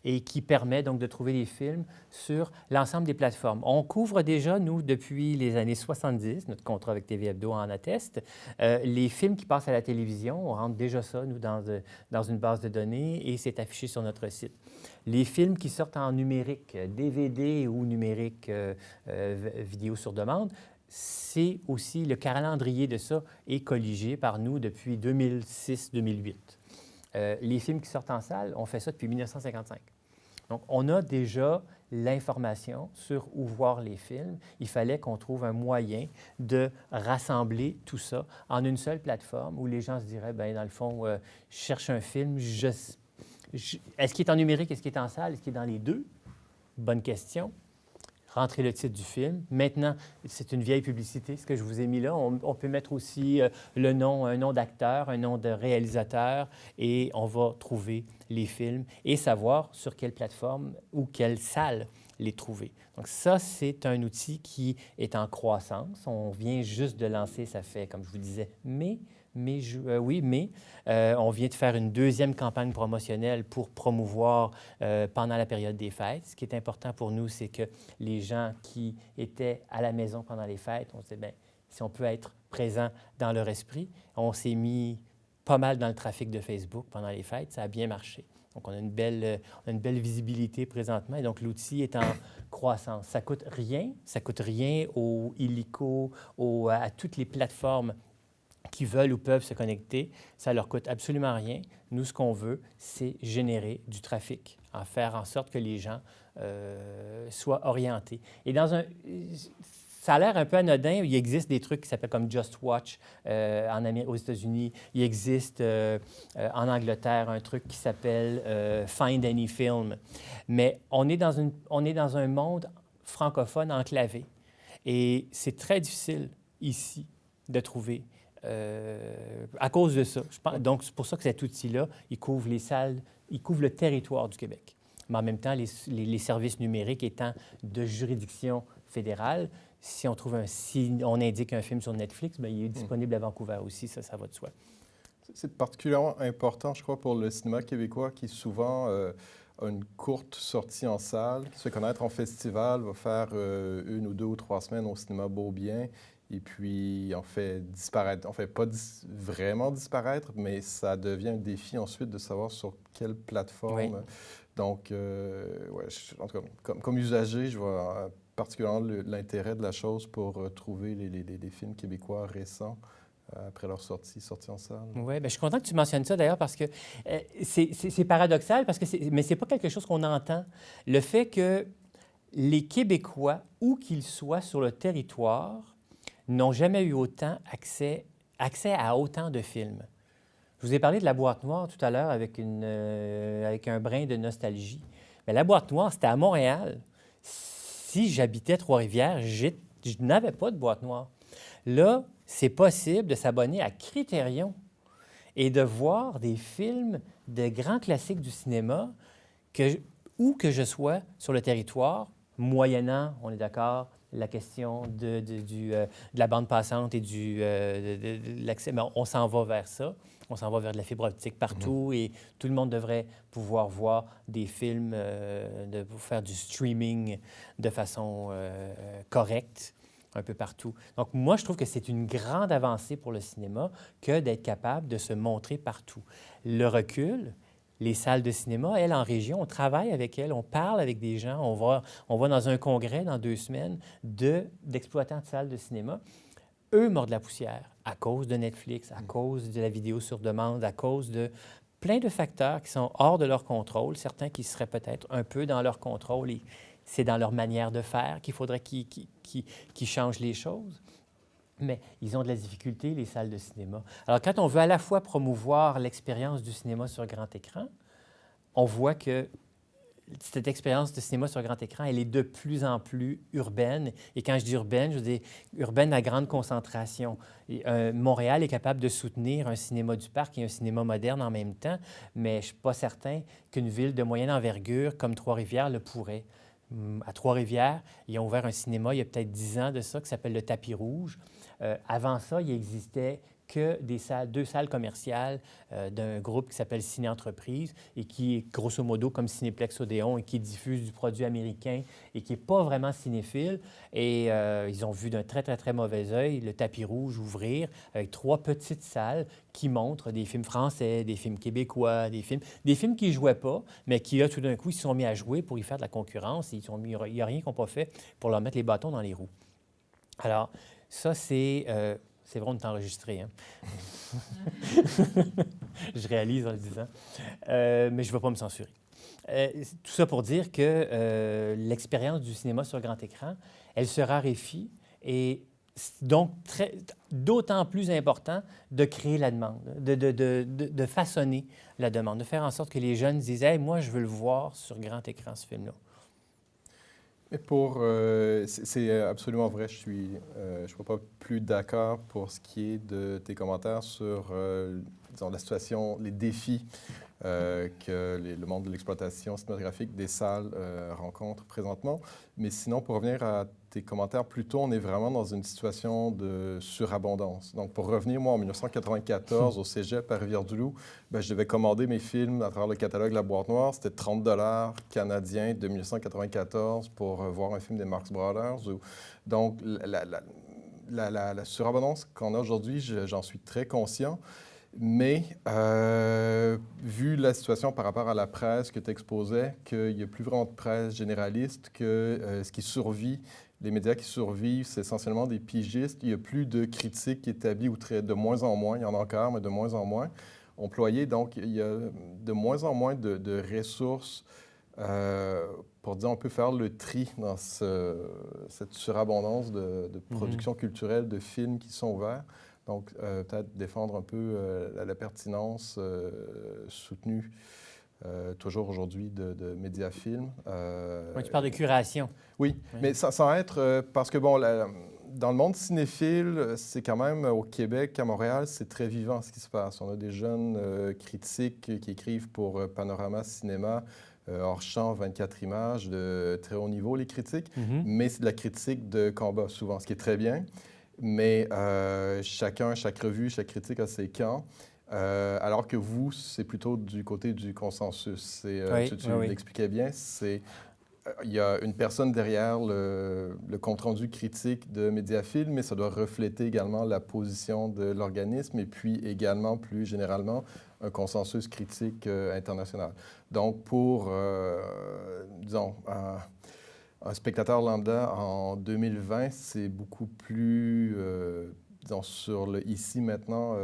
et qui permet donc de trouver des films sur l'ensemble des plateformes. On couvre déjà, nous, depuis les années 70, notre contrat avec TV Hebdo en atteste, les films qui passent à la télévision, on rentre déjà ça, nous, dans une base de données et c'est affiché sur notre site. Les films qui sortent en numérique, DVD ou numérique vidéo sur demande, c'est aussi, le calendrier de ça est colligé par nous depuis 2006-2008. Les films qui sortent en salle, on fait ça depuis 1955. Donc, on a déjà l'information sur où voir les films. Il fallait qu'on trouve un moyen de rassembler tout ça en une seule plateforme où les gens se diraient, bien, dans le fond, je cherche un film, est-ce qu'il est en numérique, est-ce qu'il est en salle, est-ce qu'il est dans les deux? Bonne question. Rentrez le titre du film. Maintenant, c'est une vieille publicité, ce que je vous ai mis là. On peut mettre aussi un nom d'acteur, un nom de réalisateur, et on va trouver les films et savoir sur quelle plateforme ou quelle salle les trouver. Donc ça, c'est un outil qui est en croissance. On vient juste de lancer, ça fait, comme je vous disais, mai. On vient de faire une deuxième campagne promotionnelle pour promouvoir pendant la période des fêtes. Ce qui est important pour nous, c'est que les gens qui étaient à la maison pendant les fêtes, on se dit, bien, si on peut être présent dans leur esprit, on s'est mis pas mal dans le trafic de Facebook pendant les fêtes. Ça a bien marché. Donc, on a une belle visibilité présentement. Et donc, l'outil est en croissance. Ça coûte rien aux illico, à toutes les plateformes qui veulent ou peuvent se connecter. Ça leur coûte absolument rien. Nous, ce qu'on veut, c'est générer du trafic, faire en sorte que les gens soient orientés. Et ça a l'air un peu anodin. Il existe des trucs qui s'appellent comme Just Watch aux États-Unis. Il existe en Angleterre un truc qui s'appelle Find Any Film. Mais on est dans un monde francophone enclavé. Et c'est très difficile ici de trouver. À cause de ça. Donc, c'est pour ça que cet outil-là, il couvre les salles, il couvre le territoire du Québec. Mais en même temps, les services numériques étant de juridiction fédérale, si on indique un film sur Netflix, bien, il est disponible à Vancouver aussi, ça va de soi. C'est particulièrement important, je crois, pour le cinéma québécois qui souvent a une courte sortie en salle, qui se fait connaître en festival, va faire 1 ou 2 ou 3 semaines au cinéma Beaubien. Et puis, on fait disparaître, on fait pas vraiment disparaître, mais ça devient un défi ensuite de savoir sur quelle plateforme. Oui. Donc, en tout cas, comme usager, je vais particulièrement l'intérêt de la chose pour trouver les films québécois récents après leur sortie en salle. Oui, bien, je suis content que tu mentionnes ça d'ailleurs parce que c'est paradoxal, mais ce n'est pas quelque chose qu'on entend. Le fait que les Québécois, où qu'ils soient sur le territoire, n'ont jamais eu autant accès à autant de films. Je vous ai parlé de la boîte noire tout à l'heure avec un brin de nostalgie. Mais la boîte noire, c'était à Montréal. Si j'habitais Trois-Rivières, je n'avais pas de boîte noire. Là, c'est possible de s'abonner à Criterion et de voir des films de grands classiques du cinéma où que je sois sur le territoire, moyennant, on est d'accord, la question de la bande passante et de l'accès. Mais on s'en va vers ça. On s'en va vers de la fibre optique partout et tout le monde devrait pouvoir voir des films, faire du streaming de façon correcte un peu partout. Donc, moi, je trouve que c'est une grande avancée pour le cinéma que d'être capable de se montrer partout. Le recul, les salles de cinéma, elles, en région, on travaille avec elles, on parle avec des gens, on va dans un congrès dans 2 semaines d'exploitants de salles de cinéma. Eux mordent la poussière à cause de Netflix, à cause de la vidéo sur demande, à cause de plein de facteurs qui sont hors de leur contrôle, certains qui seraient peut-être un peu dans leur contrôle et c'est dans leur manière de faire qu'il faudrait qu'ils changent les choses. Mais ils ont de la difficulté, les salles de cinéma. Alors, quand on veut à la fois promouvoir l'expérience du cinéma sur grand écran, on voit que cette expérience de cinéma sur grand écran, elle est de plus en plus urbaine. Et quand je dis urbaine, je veux dire urbaine à grande concentration. Montréal est capable de soutenir un cinéma du parc et un cinéma moderne en même temps, mais je ne suis pas certain qu'une ville de moyenne envergure comme Trois-Rivières le pourrait. À Trois-Rivières, ils ont ouvert un cinéma il y a peut-être 10 ans de ça, qui s'appelle le Tapis Rouge. Avant ça, il existait que 2 salles commerciales d'un groupe qui s'appelle Ciné Entreprise et qui est grosso modo comme Cinéplex Odéon et qui diffuse du produit américain et qui n'est pas vraiment cinéphile. Et ils ont vu d'un très, très, très mauvais œil le Tapis Rouge ouvrir avec 3 petites salles qui montrent des films français, des films québécois, des films qui ne jouaient pas, mais qui, là, tout d'un coup, ils se sont mis à jouer pour y faire de la concurrence. Et il n'y a rien qu'on n'a pas fait pour leur mettre les bâtons dans les roues. Alors, ça, c'est vrai, on est enregistré, hein? Je réalise en le disant. Mais je ne vais pas me censurer. Tout ça pour dire que l'expérience du cinéma sur grand écran, elle se raréfie et donc d'autant plus important de créer la demande, de façonner la demande, de faire en sorte que les jeunes disent « Hey, moi, je veux le voir sur grand écran, ce film-là. » Mais c'est absolument vrai, je suis pas plus d'accord pour ce qui est de tes commentaires sur, disons, la situation, les défis que le monde de l'exploitation cinématographique des salles rencontre présentement. Mais sinon, pour revenir à tes commentaires, plutôt, on est vraiment dans une situation de surabondance. Donc, pour revenir, moi, en 1994, au Cégep à Rivière-du-Loup, je devais commander mes films à travers le catalogue La Boîte Noire. C'était 30 $ canadiens de 1994 pour voir un film des Marx Brothers. Donc, la surabondance qu'on a aujourd'hui, j'en suis très conscient. Mais vu la situation par rapport à la presse que tu exposais, qu'il n'y a plus vraiment de presse généraliste, que ce qui survit, les médias qui survivent, c'est essentiellement des pigistes. Il n'y a plus de critiques établies ou de moins en moins. Il y en a encore, mais de moins en moins employés. Donc, il y a de moins en moins de ressources pour, disons, on peut faire le tri dans cette surabondance de production culturelle, de films qui sont ouverts. Donc, peut-être défendre un peu la pertinence soutenue toujours aujourd'hui de Mediafilm. Oui, tu parles de curation. Oui, mais sans être... parce que, bon, dans le monde cinéphile, c'est quand même, au Québec, à Montréal, c'est très vivant ce qui se passe. On a des jeunes critiques qui écrivent pour Panorama Cinéma, hors champ, 24 images, de très haut niveau, les critiques, mais c'est de la critique de combat, souvent, ce qui est très bien. Mais chaque revue, chaque critique a ses camps. Alors que vous, c'est plutôt du côté du consensus. Tu l'expliquais bien, il y a une personne derrière le compte-rendu critique de Mediafilm, mais ça doit refléter également la position de l'organisme et puis également, plus généralement, un consensus critique international. Donc, pour, disons, un spectateur lambda en 2020, c'est beaucoup plus, disons, sur le ici, maintenant,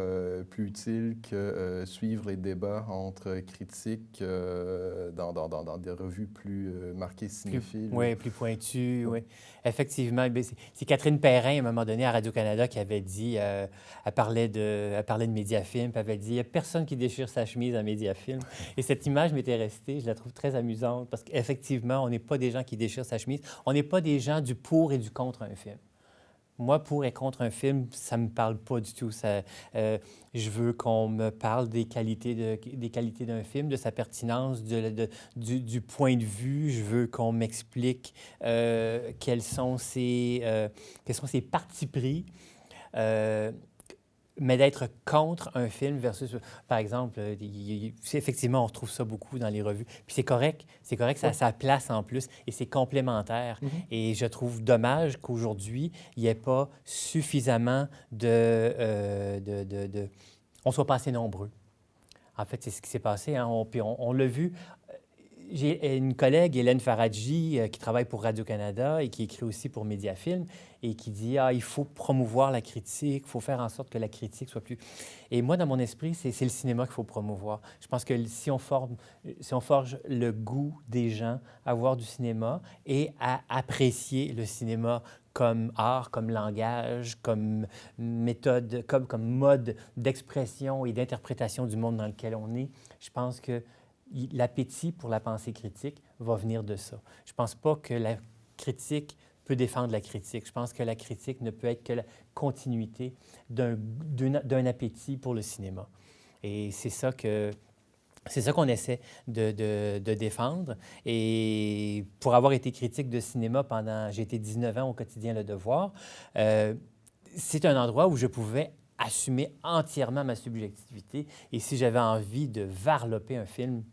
plus utile que suivre les débats entre critiques dans des revues plus marquées cinéphiles. Oui, plus pointues, oui. Effectivement, bien, c'est Catherine Perrin, à un moment donné, à Radio-Canada, qui avait dit, elle parlait de Mediafilm, puis elle avait dit, il n'y a personne qui déchire sa chemise à Mediafilm. Et cette image m'était restée, je la trouve très amusante, parce qu'effectivement, on n'est pas des gens qui déchirent sa chemise, on n'est pas des gens du pour et du contre un film. Moi, pour et contre un film, ça ne me parle pas du tout. Je veux qu'on me parle des qualités d'un film, de sa pertinence, du point de vue. Je veux qu'on m'explique quels sont ses partis pris. Mais d'être contre un film versus, par exemple, effectivement, on retrouve ça beaucoup dans les revues. Puis c'est correct, ça a sa place en plus et c'est complémentaire. Et je trouve dommage qu'aujourd'hui, il n'y ait pas suffisamment on ne soit pas assez nombreux. En fait, c'est ce qui s'est passé. Hein. On l'a vu. J'ai une collègue, Hélène Faradji, qui travaille pour Radio-Canada et qui écrit aussi pour Mediafilm et qui dit il faut promouvoir la critique, il faut faire en sorte que la critique soit plus... Et moi, dans mon esprit, c'est le cinéma qu'il faut promouvoir. Je pense que si on forge le goût des gens à voir du cinéma et à apprécier le cinéma comme art, comme langage, comme méthode, comme mode d'expression et d'interprétation du monde dans lequel on est, je pense que l'appétit pour la pensée critique va venir de ça. Je ne pense pas que la critique peut défendre la critique. Je pense que la critique ne peut être que la continuité d'un appétit pour le cinéma. Et c'est ça qu'on essaie de défendre. Et pour avoir été critique de cinéma j'ai été 19 ans au quotidien Le Devoir, c'est un endroit où je pouvais assumer entièrement ma subjectivité. Et si j'avais envie de varloper un film,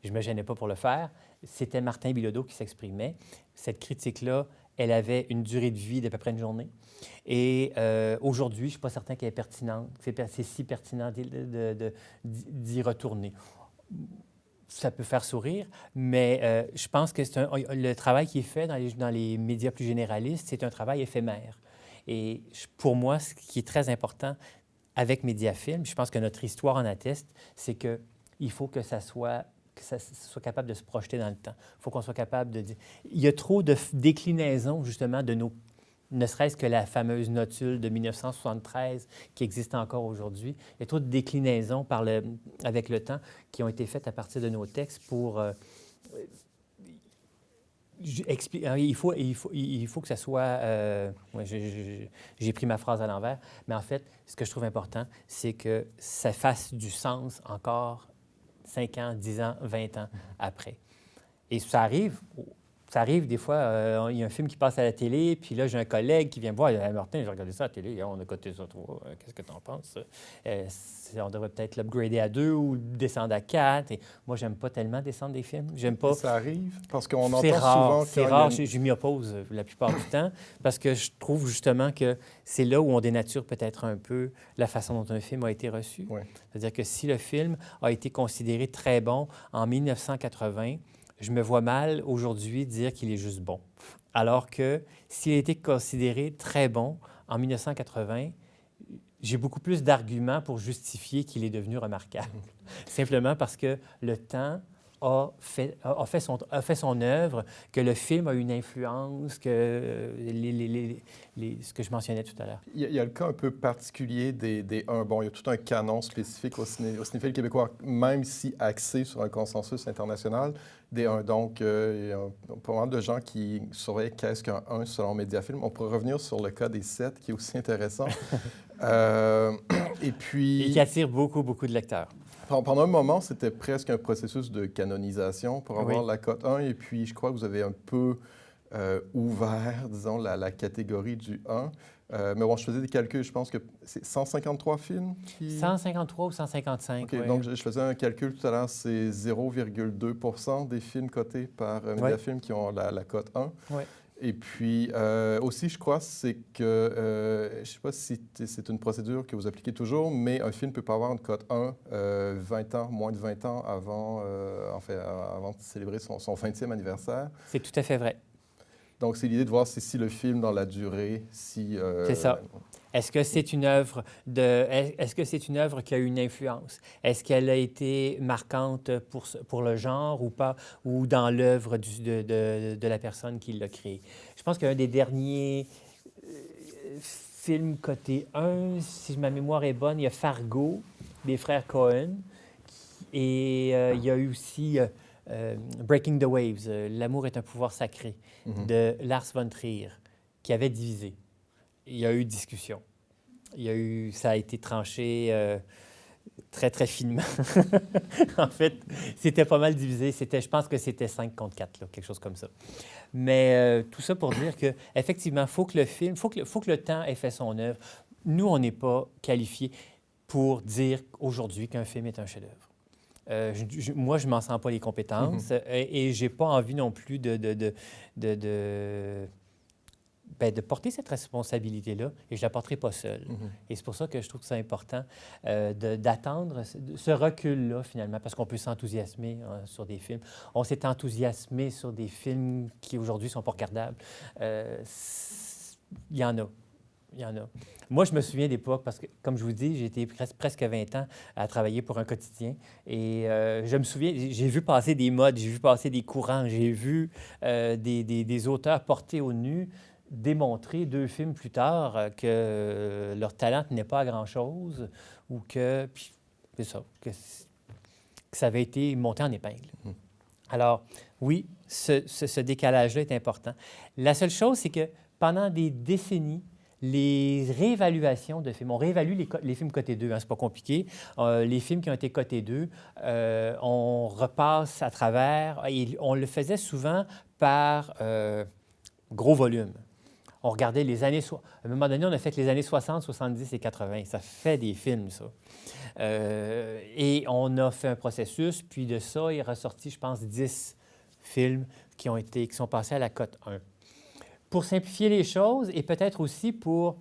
je ne me gênais pas pour le faire. C'était Martin Bilodeau qui s'exprimait. Cette critique-là, elle avait une durée de vie d'à peu près une journée. Et aujourd'hui, je ne suis pas certain qu'elle est pertinente. C'est si pertinent d'y retourner. Ça peut faire sourire, mais je pense que le travail qui est fait dans les médias plus généralistes, c'est un travail éphémère. Et pour moi, ce qui est très important avec Mediafilm, je pense que notre histoire en atteste, c'est qu'il faut que ça soit capable de se projeter dans le temps. Il faut qu'on soit capable de dire... Il y a trop de déclinaisons, justement, ne serait-ce que la fameuse notule de 1973 qui existe encore aujourd'hui. Il y a trop de déclinaisons avec le temps qui ont été faites à partir de nos textes pour... Il faut que ça soit... j'ai pris ma phrase à l'envers, mais en fait, ce que je trouve important, c'est que ça fasse du sens encore 5 ans, 10 ans, 20 ans après. Et ça arrive des fois, il y a un film qui passe à la télé, puis là, j'ai un collègue qui vient me voir, il dit « Martin, j'ai regardé ça à la télé, on a coté ça, toi, qu'est-ce que tu en penses? On devrait peut-être l'upgrader à 2 ou descendre à 4. » Et moi, j'aime pas tellement descendre des films. J'aime pas... Ça arrive, parce qu'on entend souvent... C'est rare, je m'y oppose la plupart du temps, parce que je trouve justement que c'est là où on dénature peut-être un peu la façon dont un film a été reçu. Ouais. C'est-à-dire que si le film a été considéré très bon en 1980, je me vois mal aujourd'hui dire qu'il est juste bon. Alors que s'il a été considéré très bon en 1980, j'ai beaucoup plus d'arguments pour justifier qu'il est devenu remarquable. Simplement parce que le temps a fait son œuvre, que le film a une influence, que ce que je mentionnais tout à l'heure. Il y a le cas un peu particulier des 1. Bon, il y a tout un canon spécifique au cinéphile québécois, même si axé sur un consensus international, des 1. Donc, il y a pas mal de gens qui surveillent qu'est-ce qu'un 1 selon Mediafilm. On pourrait revenir sur le cas des 7, qui est aussi intéressant. Et puis... Et qui attire beaucoup, beaucoup de lecteurs. Pendant un moment, c'était presque un processus de canonisation pour avoir la cote 1. Et puis, je crois que vous avez un peu ouvert, disons, la catégorie du 1. Mais bon, je faisais des calculs. Je pense que c'est 153 films qui... 153 ou 155, OK, donc je faisais un calcul tout à l'heure. C'est 0,2 % des films cotés par Mediafilm qui ont la cote 1. Oui. Et puis, aussi, je crois, c'est que, je ne sais pas si c'est une procédure que vous appliquez toujours, mais un film ne peut pas avoir une cote 1 moins de 20 ans avant de célébrer son 20e anniversaire. C'est tout à fait vrai. Donc, c'est l'idée de voir si le film, dans la durée, si... C'est ça. Est-ce que c'est une œuvre est-ce que c'est une œuvre qui a eu une influence? Est-ce qu'elle a été marquante pour le genre ou pas, ou dans l'œuvre de la personne qui l'a créée? Je pense qu'un des derniers films coté 1, si ma mémoire est bonne, il y a Fargo, des frères Cohen, et il y a eu aussi Breaking the Waves, L'amour est un pouvoir sacré, de Lars von Trier, qui avait divisé. Il y a eu discussion. Ça a été tranché très, très finement. En fait, c'était pas mal divisé. Je pense que c'était 5 contre 4, là, quelque chose comme ça. Mais tout ça pour dire qu'effectivement, il faut que le film, faut que le temps ait fait son œuvre. Nous, on n'est pas qualifiés pour dire aujourd'hui qu'un film est un chef-d'œuvre. Moi, je ne m'en sens pas les compétences et je n'ai pas envie non plus de porter cette responsabilité-là et je ne la porterai pas seule. Et c'est pour ça que je trouve que c'est important d'attendre ce recul-là, finalement, parce qu'on peut s'enthousiasmer sur des films. On s'est enthousiasmé sur des films qui, aujourd'hui, ne sont pas regardables. Il y en a. Il y en a. Moi, je me souviens d'époque, parce que, comme je vous dis, j'ai été presque 20 ans à travailler pour un quotidien. Et je me souviens, j'ai vu passer des modes, j'ai vu passer des courants, j'ai vu des auteurs portés au nu démontrer 2 films plus tard que leur talent n'est pas à grand-chose ou que, puis, c'est ça, que ça avait été monté en épingle. Alors, oui, ce décalage-là est important. La seule chose, c'est que pendant des décennies, les réévaluations de films, on réévalue les films cotés 2, hein, c'est pas compliqué. Les films qui ont été cotés 2, on repasse à travers, et on le faisait souvent par gros volume. On regardait les années... À un moment donné, on a fait les années 60, 70 et 80. Ça fait des films, ça. Et on a fait un processus, puis de ça, il est ressorti, je pense, 10 films qui sont passés à la cote 1. Pour simplifier les choses et peut-être aussi pour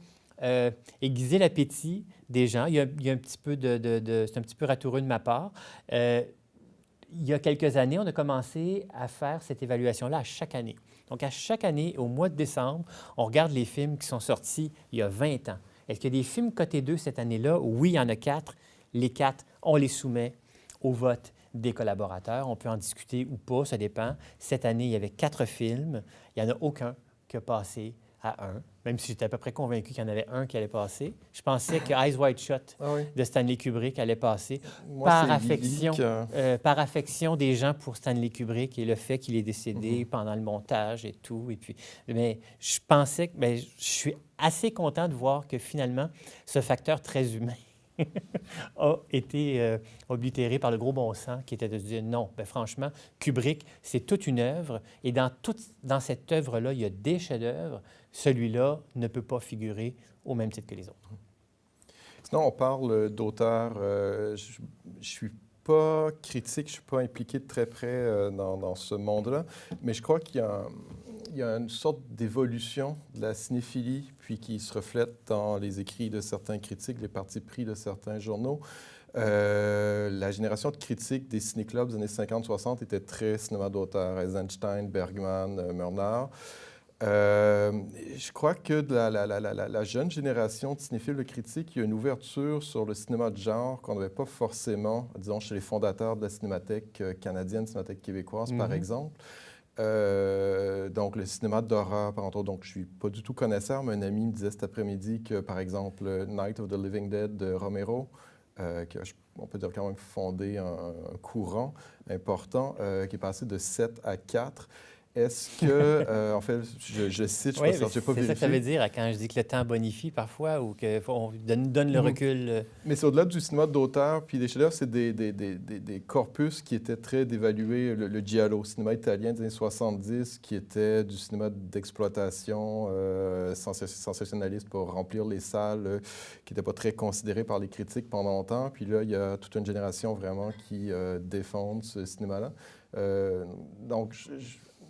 aiguiser l'appétit des gens, il y a un petit peu c'est un petit peu ratoureux de ma part. Il y a quelques années, on a commencé à faire cette évaluation-là à chaque année. Donc, à chaque année, au mois de décembre, on regarde les films qui sont sortis il y a 20 ans. Est-ce qu'il y a des films cotés 2 cette année-là? Oui, il y en a 4. Les 4, on les soumet au vote des collaborateurs. On peut en discuter ou pas, ça dépend. Cette année, il y avait 4 films. Il n'y en a aucun qui a passé à 1, même si j'étais à peu près convaincu qu'il y en avait un qui allait passer. Je pensais que Eyes Wide Shut de Stanley Kubrick allait passer. Moi, par affection des gens pour Stanley Kubrick et le fait qu'il est décédé pendant le montage et tout. Et puis, mais je pensais que... je suis assez content de voir que finalement, ce facteur très humain a été oblitéré par le gros bon sens qui était de se dire non, franchement, Kubrick, c'est toute une œuvre et dans cette œuvre-là, il y a des chefs-d'œuvre. Celui-là ne peut pas figurer au même titre que les autres. Sinon, on parle d'auteurs. Je ne suis pas critique, je ne suis pas impliqué de très près dans ce monde-là, mais je crois qu'il y a une sorte d'évolution de la cinéphilie, puis qui se reflète dans les écrits de certains critiques, les partis pris de certains journaux. La génération de critiques des ciné-clubs des années 50-60 était très cinéma d'auteur. Eisenstein, Bergman, Murnau. Je crois que de la jeune génération de cinéphiles de critiques, il y a une ouverture sur le cinéma de genre qu'on n'avait pas forcément, disons, chez les fondateurs de la Cinémathèque canadienne, Cinémathèque québécoise, par exemple. Donc, le cinéma d'horreur, par exemple. Donc, je ne suis pas du tout connaisseur, mais un ami me disait cet après-midi que, par exemple, Night of the Living Dead de Romero, on peut dire quand même fondé un courant important, qui est passé de 7 à 4. Est-ce que, en fait, je cite, je ne sais pas si je n'ai pas vérifié. C'est ça que ça veut dire quand je dis que le temps bonifie parfois ou qu'on donne le recul. Mais c'est au-delà du cinéma d'auteur, puis des chefs-d'œuvre, c'est des corpus qui étaient très dévalués. Le giallo, cinéma italien des années 70, qui était du cinéma d'exploitation sensationnaliste pour remplir les salles, qui n'était pas très considéré par les critiques pendant longtemps. Puis là, il y a toute une génération vraiment qui défendent ce cinéma-là. Donc,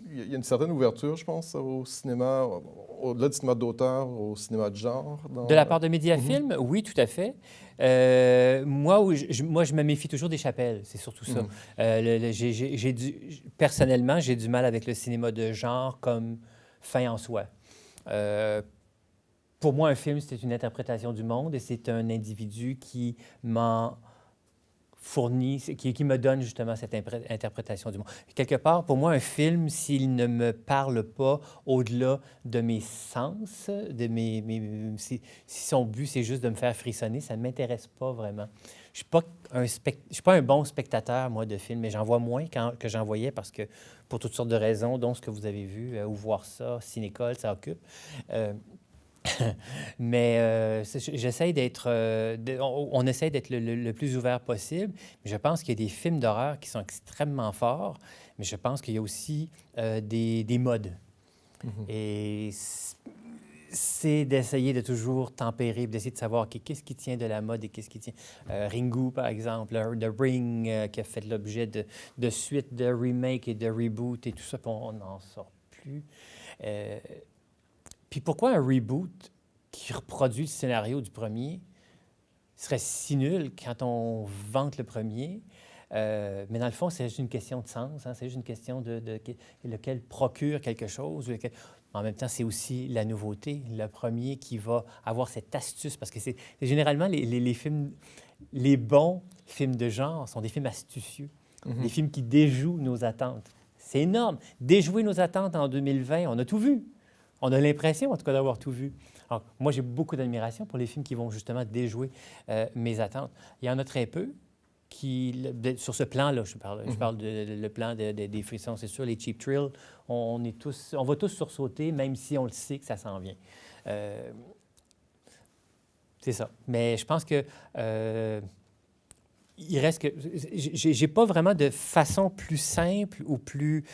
il y a une certaine ouverture, je pense, au cinéma, au-delà du cinéma d'auteur, au cinéma de genre. De la part de Mediafilm, oui, tout à fait. Moi, je me méfie toujours des chapelles, c'est surtout ça. Mm-hmm. Personnellement, j'ai du mal avec le cinéma de genre comme fin en soi. Pour moi, un film, c'est une interprétation du monde et c'est un individu qui m'en fournit, qui me donne justement cette interprétation du monde. Quelque part, pour moi, un film, s'il ne me parle pas au-delà de mes sens, si son but, c'est juste de me faire frissonner, ça ne m'intéresse pas vraiment. Je ne suis pas un bon spectateur, moi, de films, mais j'en vois moins que j'en voyais parce que, pour toutes sortes de raisons, dont ce que vous avez vu, ou voir ça, Cinécole, ça occupe. Mais j'essaie d'être, on essaie d'être le plus ouvert possible. Mais je pense qu'il y a des films d'horreur qui sont extrêmement forts, mais je pense qu'il y a aussi des modes. Et c'est d'essayer de toujours tempérer, d'essayer de savoir qu'est-ce qui tient de la mode et qu'est-ce qui tient. Ringu, par exemple, The Ring, qui a fait l'objet de suites, de remakes et de reboots et tout ça, puis on n'en sort plus. Puis pourquoi un reboot qui reproduit le scénario du premier serait si nul quand on vante le premier? Mais dans le fond, c'est juste une question de sens, hein? C'est juste une question de lequel procure quelque chose. En même temps, c'est aussi la nouveauté, le premier qui va avoir cette astuce, parce que c'est généralement les films, les bons films de genre sont des films astucieux, des films qui déjouent nos attentes. C'est énorme. Déjouer nos attentes en 2020, on a tout vu. On a l'impression, en tout cas, d'avoir tout vu. Alors, moi, j'ai beaucoup d'admiration pour les films qui vont justement déjouer mes attentes. Il y en a très peu sur ce plan-là, je parle le plan des frissons, c'est sûr, les cheap thrills, on va tous sursauter, même si on le sait que ça s'en vient. C'est ça. Mais je pense que il reste que j'ai pas vraiment de façon plus simple ou plus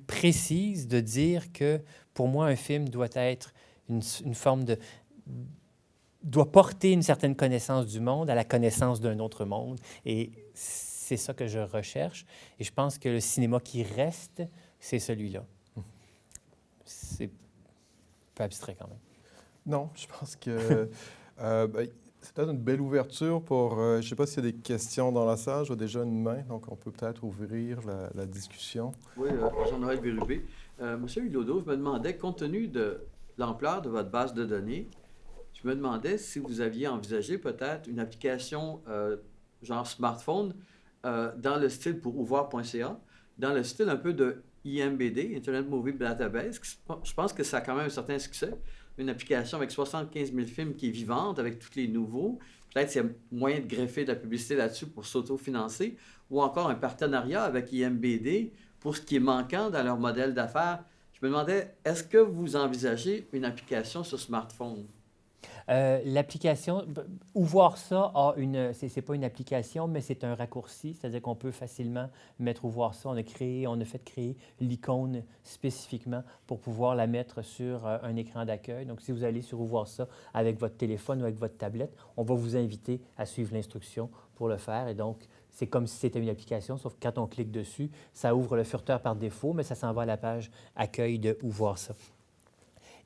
précise de dire que pour moi un film doit être une forme doit porter une certaine connaissance du monde à la connaissance d'un autre monde, et c'est ça que je recherche, et je pense que le cinéma qui reste, c'est celui-là. C'est un peu abstrait quand même. Non, je pense que c'est peut-être une belle ouverture pour... je ne sais pas s'il y a des questions dans la salle. Je vois déjà une main, donc on peut peut-être ouvrir la discussion. Oui, Jean-Noël Bérubé. Monsieur Hulodeau, je me demandais, compte tenu de l'ampleur de votre base de données, je me demandais si vous aviez envisagé peut-être une application genre smartphone dans le style pour ouvoir.ca, dans le style un peu de IMBD, Internet Movie Database. Je pense que ça a quand même un certain succès. Une application avec 75 000 films qui est vivante, avec tous les nouveaux. Peut-être s'il y a moyen de greffer de la publicité là-dessus pour s'autofinancer, ou encore un partenariat avec IMBD pour ce qui est manquant dans leur modèle d'affaires. Je me demandais, est-ce que vous envisagez une application sur smartphone? L'application, ou voir ça, c'est pas une application, mais c'est un raccourci, c'est-à-dire qu'on peut facilement mettre ou voir ça. On a fait créer l'icône spécifiquement pour pouvoir la mettre sur un écran d'accueil. Donc, si vous allez sur ou voir ça avec votre téléphone ou avec votre tablette, on va vous inviter à suivre l'instruction pour le faire. Et donc, c'est comme si c'était une application, sauf que quand on clique dessus, ça ouvre le furteur par défaut, mais ça s'en va à la page accueil de ou voir ça.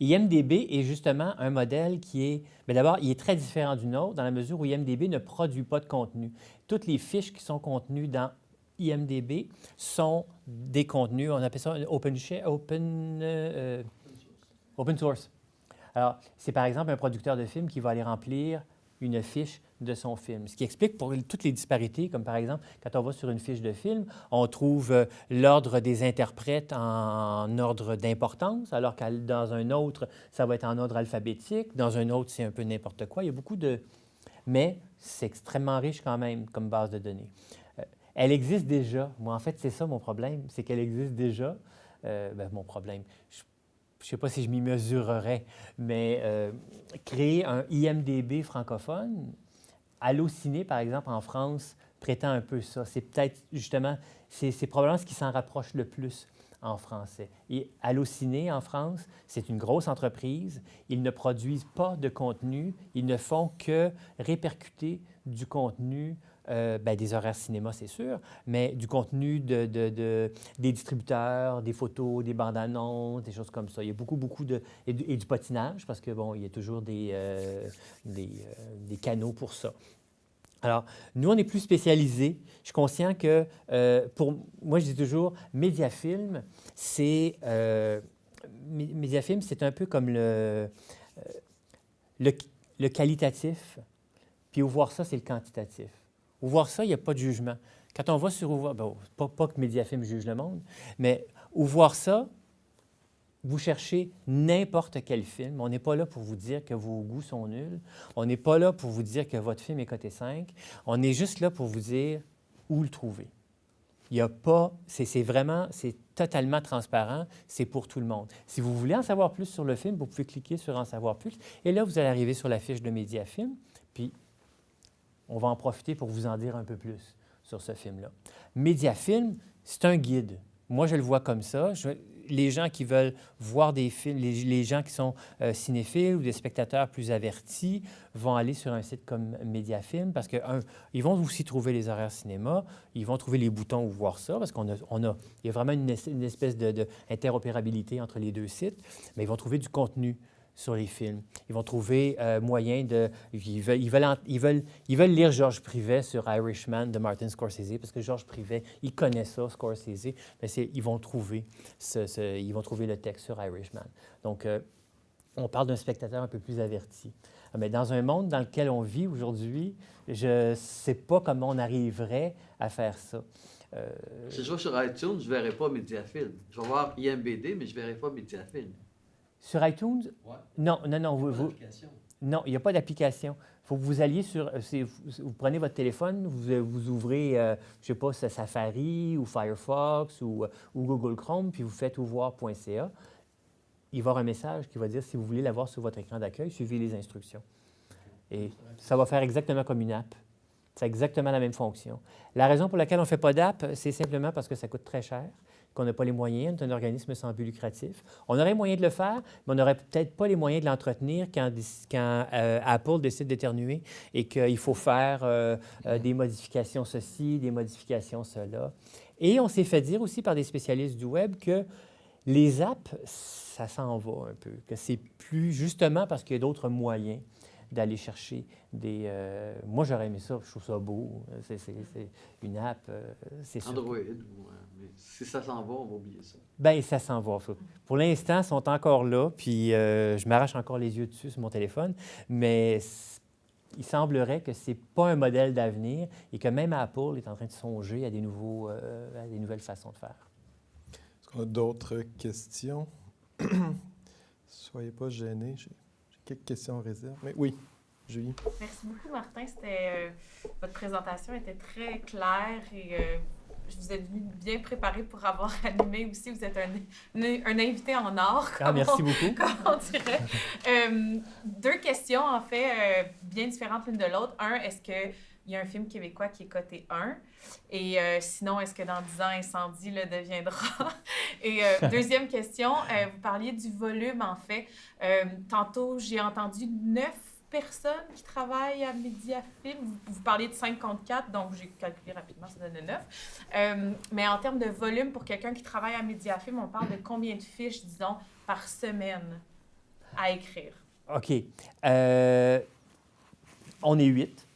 IMDb est justement un modèle qui est... Bien d'abord, il est très différent du nôtre dans la mesure où IMDb ne produit pas de contenu. Toutes les fiches qui sont contenues dans IMDb sont des contenus, on appelle ça open source. Alors, c'est par exemple un producteur de film qui va aller remplir une fiche de son film. Ce qui explique pour toutes les disparités, comme par exemple, quand on va sur une fiche de film, on trouve l'ordre des interprètes en ordre d'importance, alors que dans un autre, ça va être en ordre alphabétique. Dans un autre, c'est un peu n'importe quoi. Il y a beaucoup de... Mais c'est extrêmement riche quand même comme base de données. Elle existe déjà. Moi, en fait, c'est ça mon problème, c'est qu'elle existe déjà. Mon problème... Je ne sais pas si je m'y mesurerais, mais créer un IMDb francophone, Allociné, par exemple, en France, prétend un peu ça. C'est peut-être, justement, c'est probablement ce qui s'en rapproche le plus en français. Et Allociné, en France, c'est une grosse entreprise. Ils ne produisent pas de contenu. Ils ne font que répercuter du contenu, des horaires cinéma, c'est sûr, mais du contenu des distributeurs, des photos, des bandes annonces, des choses comme ça. Il y a beaucoup et du patinage, parce que, bon, il y a toujours des canaux pour ça. Alors, nous, on est plus spécialisés. Je suis conscient que, pour moi, je dis toujours, Mediafilm, c'est Mediafilm, c'est un peu comme le, le qualitatif, puis voir ça, c'est le quantitatif. Voir ça, il n'y a pas de jugement. Quand on va sur voir, bon, pas que Mediafilm juge le monde, mais voir ça, vous cherchez n'importe quel film. On n'est pas là pour vous dire que vos goûts sont nuls. On n'est pas là pour vous dire que votre film est coté 5. On est juste là pour vous dire où le trouver. Il n'y a pas, c'est vraiment, c'est totalement transparent, c'est pour tout le monde. Si vous voulez en savoir plus sur le film, vous pouvez cliquer sur « En savoir plus » et là, vous allez arriver sur la fiche de Mediafilm, puis on va en profiter pour vous en dire un peu plus sur ce film-là. Mediafilm, c'est un guide. Moi, je le vois comme ça. Les gens qui veulent voir des films, les gens qui sont cinéphiles ou des spectateurs plus avertis vont aller sur un site comme Mediafilm parce qu'ils vont aussi trouver les horaires cinéma, ils vont trouver les boutons où voir ça parce il y a vraiment une espèce d'interopérabilité entre les deux sites, mais ils vont trouver du contenu sur les films. Ils vont trouver moyen de... Ils veulent lire Georges Privet sur Irishman de Martin Scorsese parce que Georges Privet, il connaît ça, Scorsese. Mais ils vont trouver le texte sur Irishman. Donc, on parle d'un spectateur un peu plus averti. Mais dans un monde dans lequel on vit aujourd'hui, je ne sais pas comment on arriverait à faire ça. Si je vais sur iTunes, je ne verrai pas Mediafilm. Je vais voir IMBD, mais je ne verrai pas Mediafilm. Sur iTunes? Ouais. Non. Non, il n'y a pas d'application. Il faut que vous alliez sur... vous prenez votre téléphone, vous ouvrez, je ne sais pas, Safari ou Firefox ou Google Chrome, puis vous faites ouvvoir.ca. Il va y avoir un message qui va dire, si vous voulez l'avoir sur votre écran d'accueil, suivez les instructions. Et ça va faire exactement comme une app. C'est exactement la même fonction. La raison pour laquelle on ne fait pas d'app, c'est simplement parce que ça coûte très cher, qu'on n'a pas les moyens, on est un organisme sans but lucratif. On aurait moyen de le faire, mais on n'aurait peut-être pas les moyens de l'entretenir quand Apple décide d'éternuer et qu'il faut faire des modifications ceci, des modifications cela. Et on s'est fait dire aussi par des spécialistes du web que les apps, ça s'en va un peu, que c'est plus justement parce qu'il y a d'autres moyens d'aller chercher des... moi, j'aurais aimé ça, je trouve ça beau. C'est une app, c'est sûr. Android, mais si ça s'en va, on va oublier ça. Bien, ça s'en va. Pour l'instant, ils sont encore là, puis je m'arrache encore les yeux dessus sur mon téléphone, mais il semblerait que ce n'est pas un modèle d'avenir et que même Apple est en train de songer à des nouvelles façons de faire. Est-ce qu'on a d'autres questions? Soyez pas gênés. J'ai quelques questions en réserve. Mais oui, Julie. Merci beaucoup, Martin. Votre présentation était très claire et je vous ai venu bien préparé pour avoir animé aussi. Vous êtes un invité en or. Merci beaucoup. Comme on dirait. Deux questions, en fait, bien différentes l'une de l'autre. Un, est-ce qu'il y a un film québécois qui est coté 1? Et sinon, est-ce que dans 10 ans, Incendie le deviendra? Et deuxième question, vous parliez du volume, en fait. Tantôt, j'ai entendu 9 personnes qui travaillent à Mediafilm. Vous parliez de 54, donc j'ai calculé rapidement, ça donne 9. Mais en termes de volume, pour quelqu'un qui travaille à Mediafilm, on parle de combien de fiches, disons, par semaine à écrire? OK. On est 8.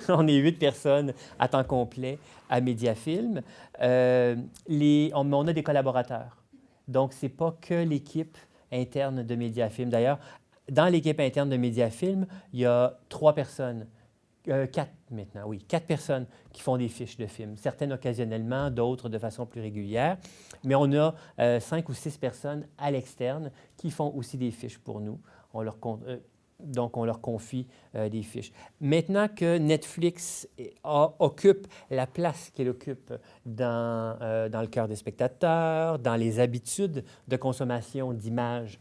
On est 8 personnes à temps complet à Mediafilm. On a des collaborateurs. Donc, ce n'est pas que l'équipe interne de Mediafilm. D'ailleurs, dans l'équipe interne de Mediafilm, il y a 3 personnes, 4 maintenant, oui, 4 personnes qui font des fiches de films. Certaines occasionnellement, d'autres de façon plus régulière. Mais on a 5 ou 6 personnes à l'externe qui font aussi des fiches pour nous. Donc, on leur confie des fiches. Maintenant que Netflix occupe la place qu'elle occupe dans le cœur des spectateurs, dans les habitudes de consommation d'images,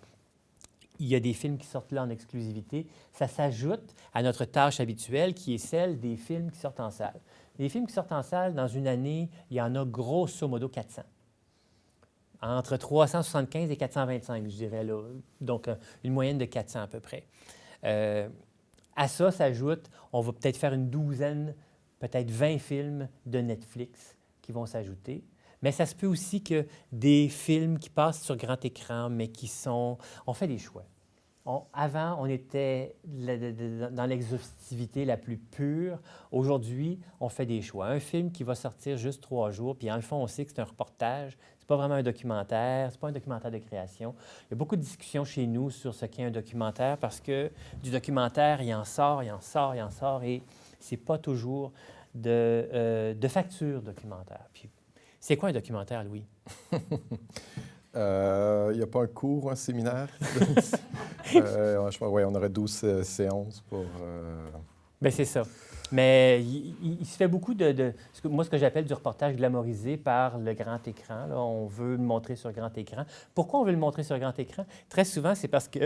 il y a des films qui sortent là en exclusivité. Ça s'ajoute à notre tâche habituelle qui est celle des films qui sortent en salle. Les films qui sortent en salle, dans une année, il y en a grosso modo 400. Entre 375 et 425, je dirais là. Donc, une moyenne de 400 à peu près. À ça s'ajoute, on va peut-être faire une douzaine, peut-être 20 films de Netflix qui vont s'ajouter. Mais ça se peut aussi que des films qui passent sur grand écran, mais qui sont... On fait des choix. Avant, on était dans l'exhaustivité la plus pure. Aujourd'hui, on fait des choix. Un film qui va sortir juste 3 jours, puis en le fond, on sait que c'est un reportage. C'est pas vraiment un documentaire, c'est pas un documentaire de création. Il y a beaucoup de discussions chez nous sur ce qu'est un documentaire parce que du documentaire, il en sort, et c'est pas toujours de facture documentaire. Puis, c'est quoi un documentaire, Louis? Il n'y a pas un cours ou un séminaire? Je pense, ouais, on aurait 12 séances pour... Bien, c'est ça. Mais il se fait beaucoup ce que j'appelle du reportage glamorisé par le grand écran. Là. On veut le montrer sur grand écran. Pourquoi on veut le montrer sur grand écran? Très souvent, c'est parce que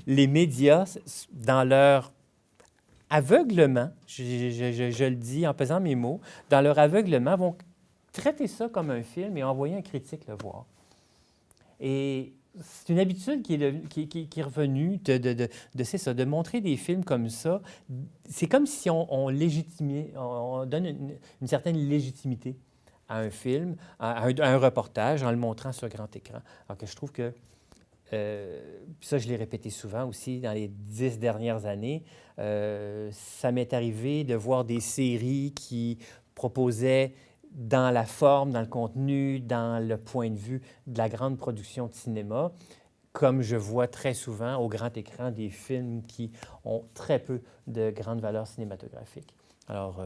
les médias, dans leur aveuglement, je le dis en pesant mes mots, dans leur aveuglement, vont traiter ça comme un film et envoyer un critique le voir. Et c'est une habitude qui est revenue c'est ça, de montrer des films comme ça. C'est comme si on donne une certaine légitimité à un film, à un reportage, en le montrant sur grand écran. Alors que je trouve que, ça je l'ai répété souvent aussi dans les 10 dernières années, ça m'est arrivé de voir des séries qui proposaient dans la forme, dans le contenu, dans le point de vue de la grande production de cinéma, comme je vois très souvent au grand écran des films qui ont très peu de grande valeur cinématographique. Alors,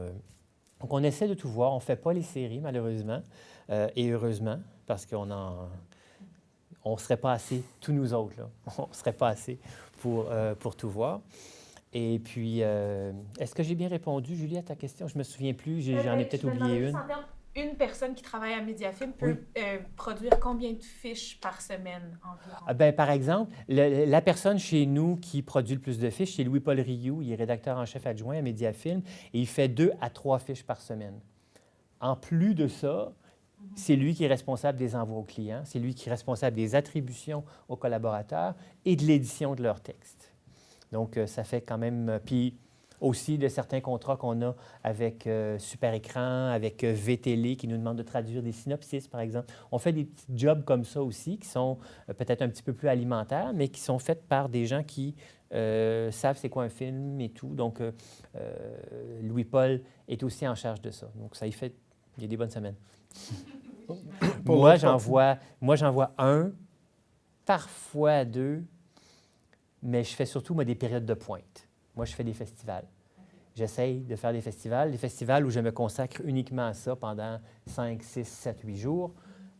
donc on essaie de tout voir. On ne fait pas les séries, malheureusement, et heureusement, parce qu'on ne serait pas assez, tous nous autres, là. On ne serait pas assez pour tout voir. Et puis, est-ce que j'ai bien répondu, Julie, à ta question? Je ne me souviens plus, j'en ai peut-être oublié une. Une personne qui travaille à Mediafilm peut produire combien de fiches par semaine environ? Bien, par exemple, la personne chez nous qui produit le plus de fiches, c'est Louis-Paul Rioux. Il est rédacteur en chef adjoint à Mediafilm et il fait 2 à 3 fiches par semaine. En plus de ça, c'est lui qui est responsable des envois aux clients, c'est lui qui est responsable des attributions aux collaborateurs et de l'édition de leurs textes. Donc, ça fait quand même... Puis aussi de certains contrats qu'on a avec Super Écran, avec VTélé, qui nous demandent de traduire des synopsis, par exemple. On fait des petits jobs comme ça aussi, qui sont peut-être un petit peu plus alimentaires, mais qui sont faits par des gens qui savent c'est quoi un film et tout. Donc, Louis-Paul est aussi en charge de ça. Donc, ça y fait... Il y a des bonnes semaines. Moi, j'en vois 1, parfois 2, mais je fais surtout, moi, des périodes de pointe. Moi, je fais des festivals. J'essaye de faire des festivals où je me consacre uniquement à ça pendant 5, 6, 7, 8 jours.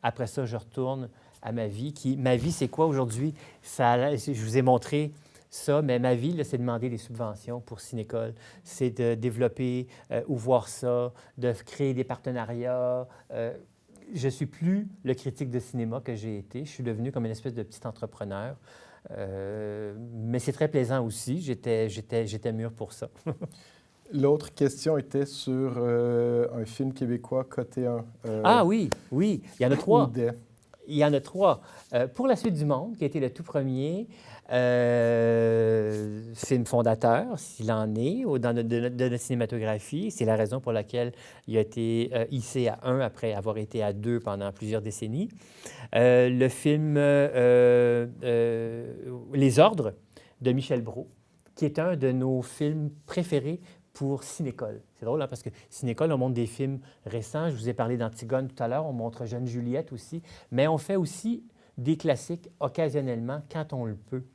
Après ça, je retourne à ma vie. Ma vie, c'est quoi aujourd'hui? Je vous ai montré ça, mais ma vie, c'est de demander des subventions pour Cinécole. C'est de développer ou voir ça, de créer des partenariats. Je ne suis plus le critique de cinéma que j'ai été. Je suis devenu comme une espèce de petit entrepreneur. Mais c'est très plaisant aussi. J'étais mûr pour ça. L'autre question était sur un film québécois coté 1. Oui. Il y en a 3. Des. Il y en a 3. Pour la suite du monde, qui a été le tout premier film fondateur, s'il en est, de notre cinématographie. C'est la raison pour laquelle il a été hissé à 1 après avoir été à 2 pendant plusieurs décennies. Le film Les Ordres de Michel Brault, qui est un de nos films préférés pour Cinécole. C'est drôle, hein, parce que Cinécole, on montre des films récents. Je vous ai parlé d'Antigone tout à l'heure. On montre Jeune Juliette aussi. Mais on fait aussi des classiques occasionnellement quand on le peut.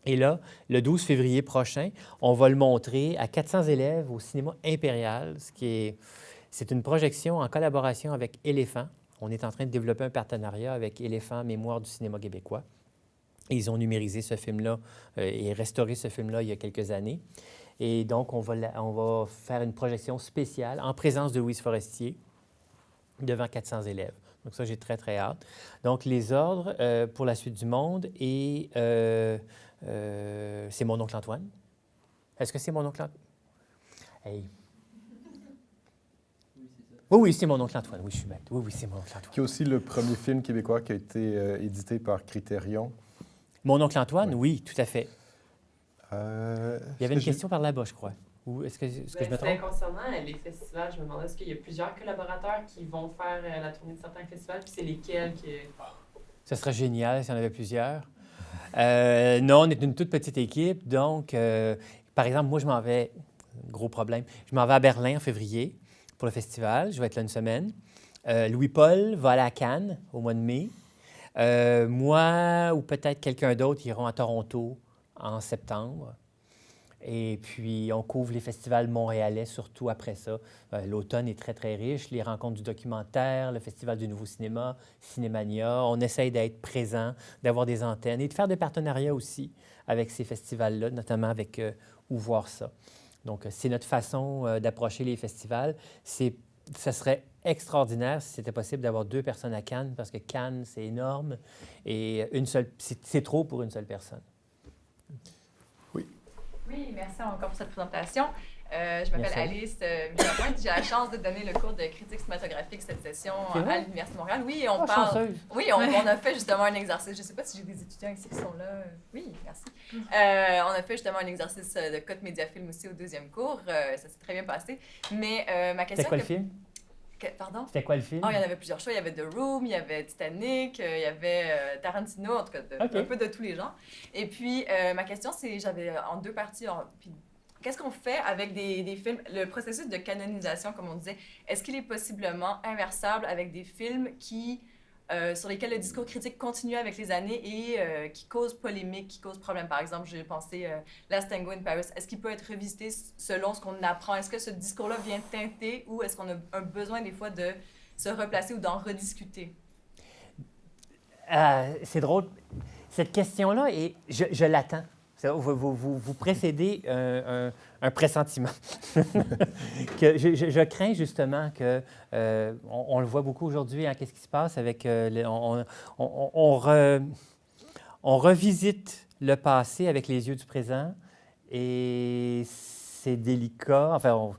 Et là, le 12 février prochain, on va le montrer à 400 élèves au cinéma Impérial, c'est une projection en collaboration avec Éléphant. On est en train de développer un partenariat avec Éléphant Mémoire du cinéma québécois. Et ils ont numérisé ce film-là et restauré ce film-là il y a quelques années. Et donc, on va faire une projection spéciale en présence de Louise Forestier devant 400 élèves. Donc ça, j'ai très, très hâte. Donc, Les Ordres pour la suite du monde et c'est mon oncle Antoine. Est-ce que c'est mon oncle Antoine? Hey. Oui, c'est mon oncle Antoine. Oui, je suis bête. Oui, c'est mon oncle Antoine. Qui est aussi le premier film québécois qui a été édité par Criterion. Mon oncle Antoine, oui, tout à fait. Il y avait une question par là-bas, je crois. Ou est-ce que je me trompe? Concernant les festivals, je me demandais est-ce qu'il y a plusieurs collaborateurs qui vont faire la tournée de certains festivals, puis c'est lesquels qui... Ce serait génial s'il y en avait plusieurs. Non, on est une toute petite équipe. Donc, par exemple, moi, je m'en vais, gros problème, je m'en vais à Berlin en février pour le festival. Je vais être là une semaine. Louis-Paul va aller à Cannes au mois de mai. Moi ou peut-être quelqu'un d'autre iront à Toronto en septembre. Et puis, on couvre les festivals montréalais, surtout après ça. L'automne est très, très riche. Les rencontres du documentaire, le Festival du Nouveau Cinéma, Cinémania. On essaye d'être présent, d'avoir des antennes et de faire des partenariats aussi avec ces festivals-là, notamment avec Où voir ça. Donc, c'est notre façon d'approcher les festivals. Ça serait extraordinaire si c'était possible d'avoir 2 personnes à Cannes, parce que Cannes, c'est énorme et c'est trop pour une seule personne. Oui, merci encore pour cette présentation. Je m'appelle Merci. Alice Milapointe. J'ai la chance de donner le cours de critique cinématographique cette session C'est vrai? à l'Université de Montréal. Oui, on Oh, parle. chanceuse. Oui, on a fait justement un exercice. Je ne sais pas si j'ai des étudiants ici qui sont là. Oui, merci. On a fait justement un exercice de code médiafilm aussi au 2e cours. Ça s'est très bien passé. Mais ma question. C'était quoi le film? Pardon? C'était quoi le film? Oh, il y en avait plusieurs choix. Il y avait The Room, il y avait Titanic, il y avait Tarantino, en tout cas, OK. un peu de tous les genres. Et puis, ma question, c'est, j'avais en 2 parties. Puis, qu'est-ce qu'on fait avec des films? Le processus de canonisation, comme on disait, est-ce qu'il est possiblement inversable avec des films sur lesquels le discours critique continue avec les années et qui causent polémique, qui causent problème? Par exemple, j'ai pensé Last Tango in Paris. Est-ce qu'il peut être revisité selon ce qu'on apprend? Est-ce que ce discours-là vient teinter ou est-ce qu'on a un besoin des fois de se replacer ou d'en rediscuter? C'est drôle. Cette question-là, je l'attends. Vous précédez un pressentiment. Que je crains justement que, on le voit beaucoup aujourd'hui, hein, qu'est-ce qui se passe avec... on revisite le passé avec les yeux du présent et c'est délicat. Enfin,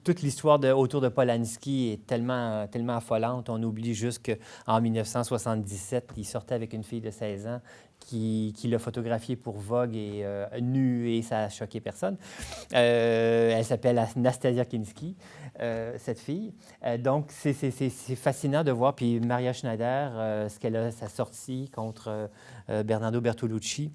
toute l'histoire autour de Polanski est tellement affolante. On oublie juste qu'en 1977, il sortait avec une fille de 16 ans qui l'a photographiée pour Vogue et nue, et ça a choqué personne. Elle s'appelle Nastasia Kinski, cette fille. Donc, c'est fascinant de voir. Puis Maria Schneider, ce qu'elle a, sa sortie contre Bernardo Bertolucci.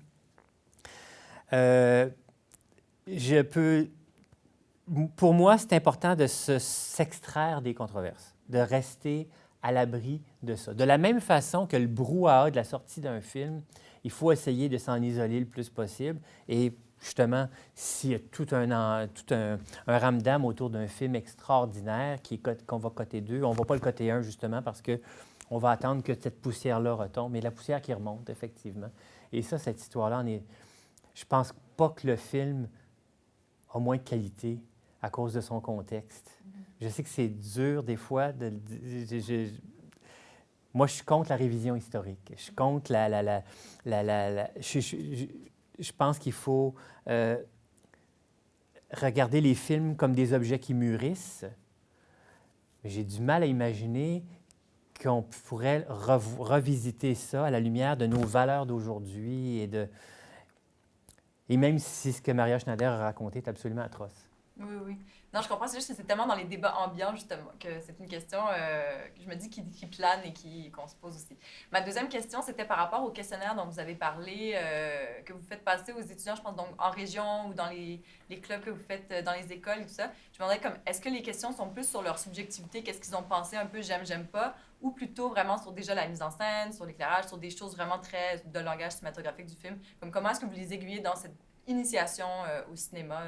Pour moi, c'est important de s'extraire des controverses, de rester à l'abri de ça. De la même façon que le brouhaha de la sortie d'un film, il faut essayer de s'en isoler le plus possible. Et justement, s'il y a tout un ramdam autour d'un film extraordinaire qu'on va coter 2, on ne va pas le coter 1 justement parce qu'on va attendre que cette poussière-là retombe. Mais la poussière qui remonte, effectivement. Et ça, cette histoire-là, je pense pas que le film a moins de qualité à cause de son contexte. Je sais que c'est dur des fois. Moi, je suis contre la révision historique. Je suis contre je pense qu'il faut regarder les films comme des objets qui mûrissent. J'ai du mal à imaginer qu'on pourrait revisiter ça à la lumière de nos valeurs d'aujourd'hui et même si ce que Maria Schneider a raconté est absolument atroce. Oui, oui. Non, je comprends. C'est juste que c'est tellement dans les débats ambiants, justement, que c'est une question que je me dis qui plane et qu'on se pose aussi. Ma deuxième question, c'était par rapport au questionnaire dont vous avez parlé, que vous faites passer aux étudiants, je pense, donc en région ou dans les clubs que vous faites dans les écoles et tout ça. Je me demandais, est-ce que les questions sont plus sur leur subjectivité, qu'est-ce qu'ils ont pensé un peu, j'aime pas, ou plutôt vraiment sur déjà la mise en scène, sur l'éclairage, sur des choses vraiment très de langage cinématographique du film? Comme comment est-ce que vous les aiguillez dans cette initiation au cinéma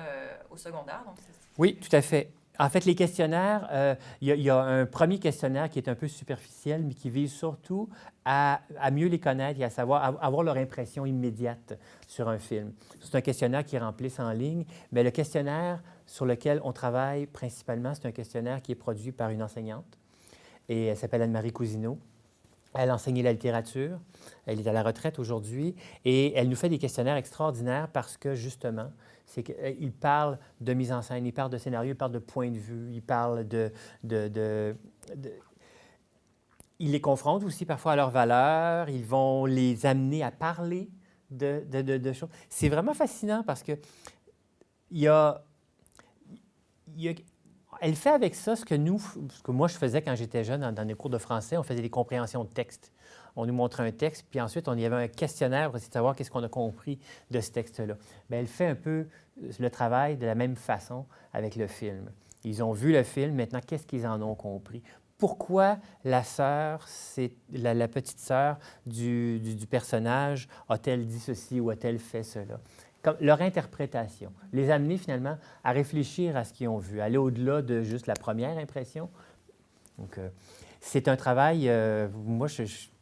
au secondaire? Donc, oui, tout à fait. En fait, les questionnaires, il y a un premier questionnaire qui est un peu superficiel, mais qui vise surtout à mieux les connaître et à savoir, avoir leur impression immédiate sur un film. C'est un questionnaire qu'ils remplissent en ligne, mais le questionnaire sur lequel on travaille principalement, c'est un questionnaire qui est produit par une enseignante, et elle s'appelle Anne-Marie Cousineau. Elle enseignait la littérature, elle est à la retraite aujourd'hui, et elle nous fait des questionnaires extraordinaires parce que, justement, c'est qu'il parle de mise en scène, il parle de scénario, il parle de point de vue, il parle il les confronte aussi parfois à leurs valeurs, ils vont les amener à parler de choses. C'est vraiment fascinant parce que elle fait avec ça ce que moi je faisais quand j'étais jeune dans les cours de français, on faisait des compréhensions de texte. on nous montrait un texte, puis ensuite, il y avait un questionnaire pour essayer de savoir qu'est-ce qu'on a compris de ce texte-là. Bien, elle fait un peu le travail de la même façon avec le film. Ils ont vu le film, maintenant, qu'est-ce qu'ils en ont compris? Pourquoi la sœur, la petite sœur du personnage, a-t-elle dit ceci ou a-t-elle fait cela? Comme leur interprétation, les amener finalement à réfléchir à ce qu'ils ont vu, aller au-delà de juste la première impression. Donc, c'est un travail, moi,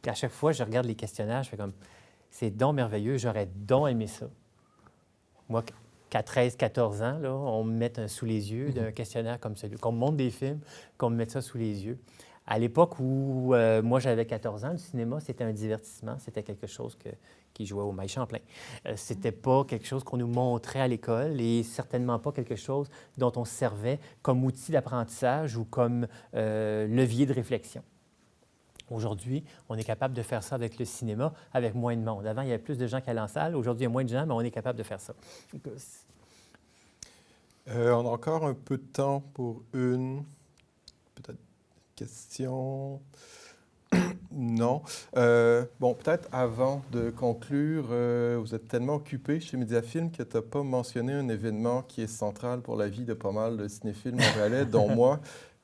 à chaque fois, je regarde les questionnaires, je fais comme, c'est donc merveilleux, j'aurais donc aimé ça. Moi, qu'à 13-14 ans, là, on me mette sous les yeux d'un questionnaire comme celui, qu'on me montre des films, qu'on me mette ça sous les yeux. À l'époque où moi, j'avais 14 ans, le cinéma, c'était un divertissement, c'était quelque chose qui jouait au Maï Champlain. C'était pas quelque chose qu'on nous montrait à l'école et certainement pas quelque chose dont on se servait comme outil d'apprentissage ou comme levier de réflexion. Aujourd'hui, on est capable de faire ça avec le cinéma, avec moins de monde. Avant, il y avait plus de gens qui allaient en salle. Aujourd'hui, il y a moins de gens, mais on est capable de faire ça. On a encore un peu de temps pour une peut-être question. Non. Bon, peut-être avant de conclure, vous êtes tellement occupé chez Mediafilm que tu n'as pas mentionné un événement qui est central pour la vie de pas mal de cinéphiles montréalais, dont moi.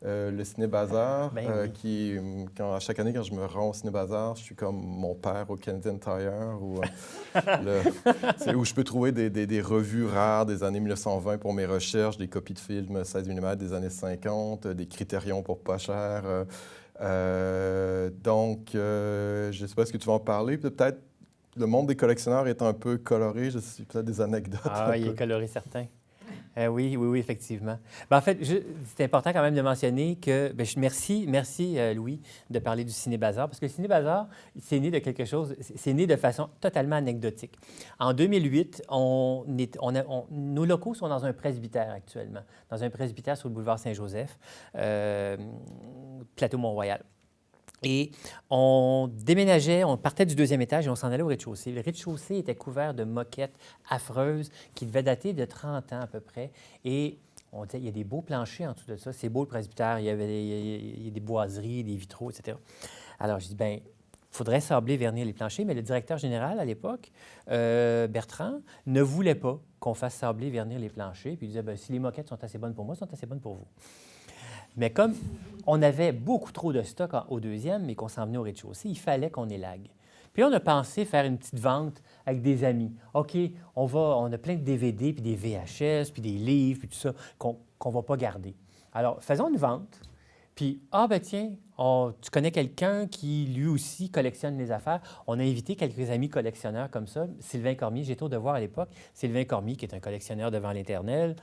Le Ciné-Bazar, Ben oui. qui, à chaque année, quand je me rends au Ciné-Bazar, je suis comme mon père au Canadian Tire, c'est où je peux trouver des revues rares des années 1920 pour mes recherches, des copies de films 16 mm des années 50, des critérions pour pas cher. Donc, je ne sais pas ce que tu vas en parler. Peut-être le monde des collectionneurs est un peu coloré. Je sais, peut-être des anecdotes. Ah, il est coloré, certain. Oui, effectivement. Ben, en fait, c'est important quand même de mentionner que... merci, Louis, de parler du Ciné-Bazar, parce que le Ciné-Bazar, c'est né de quelque chose, c'est né de façon totalement anecdotique. En 2008, nos locaux sont dans un presbytère actuellement, dans un presbytère sur le boulevard Saint-Joseph, plateau Mont-Royal. Et on déménageait, on partait du 2e étage et on s'en allait au rez-de-chaussée. Le rez-de-chaussée était couvert de moquettes affreuses qui devaient dater de 30 ans à peu près. Et on disait, il y a des beaux planchers en dessous de ça. C'est beau le presbytère, il y a des boiseries, des vitraux, etc. Alors, je dis, bien, il faudrait sabler, vernir les planchers. Mais le directeur général à l'époque, Bertrand, ne voulait pas qu'on fasse sabler, vernir les planchers. Puis il disait, bien, si les moquettes sont assez bonnes pour moi, elles sont assez bonnes pour vous. Mais comme on avait beaucoup trop de stock au 2e et qu'on s'en venait au rez-de-chaussée, il fallait qu'on élague. Puis on a pensé faire une petite vente avec des amis. OK, on a plein de DVD, puis des VHS, puis des livres, puis tout ça, qu'on ne va pas garder. Alors, faisons une vente. Puis, tiens, tu connais quelqu'un qui, lui aussi, collectionne les affaires. On a invité quelques amis collectionneurs comme ça. Sylvain Cormier, j'étais au devoir à l'époque. Sylvain Cormier, qui est un collectionneur devant l'Éternel,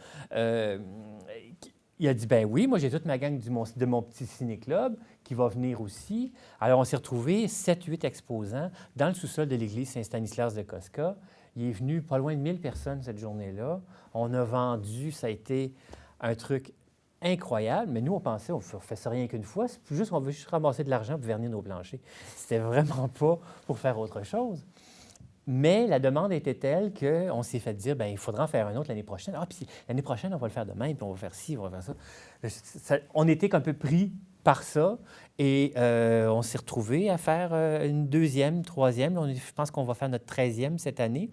il a dit, ben oui, moi, j'ai toute ma gang de mon petit ciné-club qui va venir aussi. Alors, on s'est retrouvés 7-8 exposants dans le sous-sol de l'église Saint-Stanislas de Kostka. Il est venu pas loin de 1000 personnes cette journée-là. On a vendu, ça a été un truc incroyable, mais nous, on pensait, on ne fait ça rien qu'une fois, c'est juste, on veut juste ramasser de l'argent pour vernir nos planchers. C'était vraiment pas pour faire autre chose. Mais la demande était telle qu'on s'est fait dire, bien, il faudra en faire un autre l'année prochaine. Ah, puis l'année prochaine, on va le faire demain, puis on va faire ci, on va faire ça. On était un peu pris par ça et on s'est retrouvés à faire une 2e, 3e. Je pense qu'on va faire notre 13e cette année.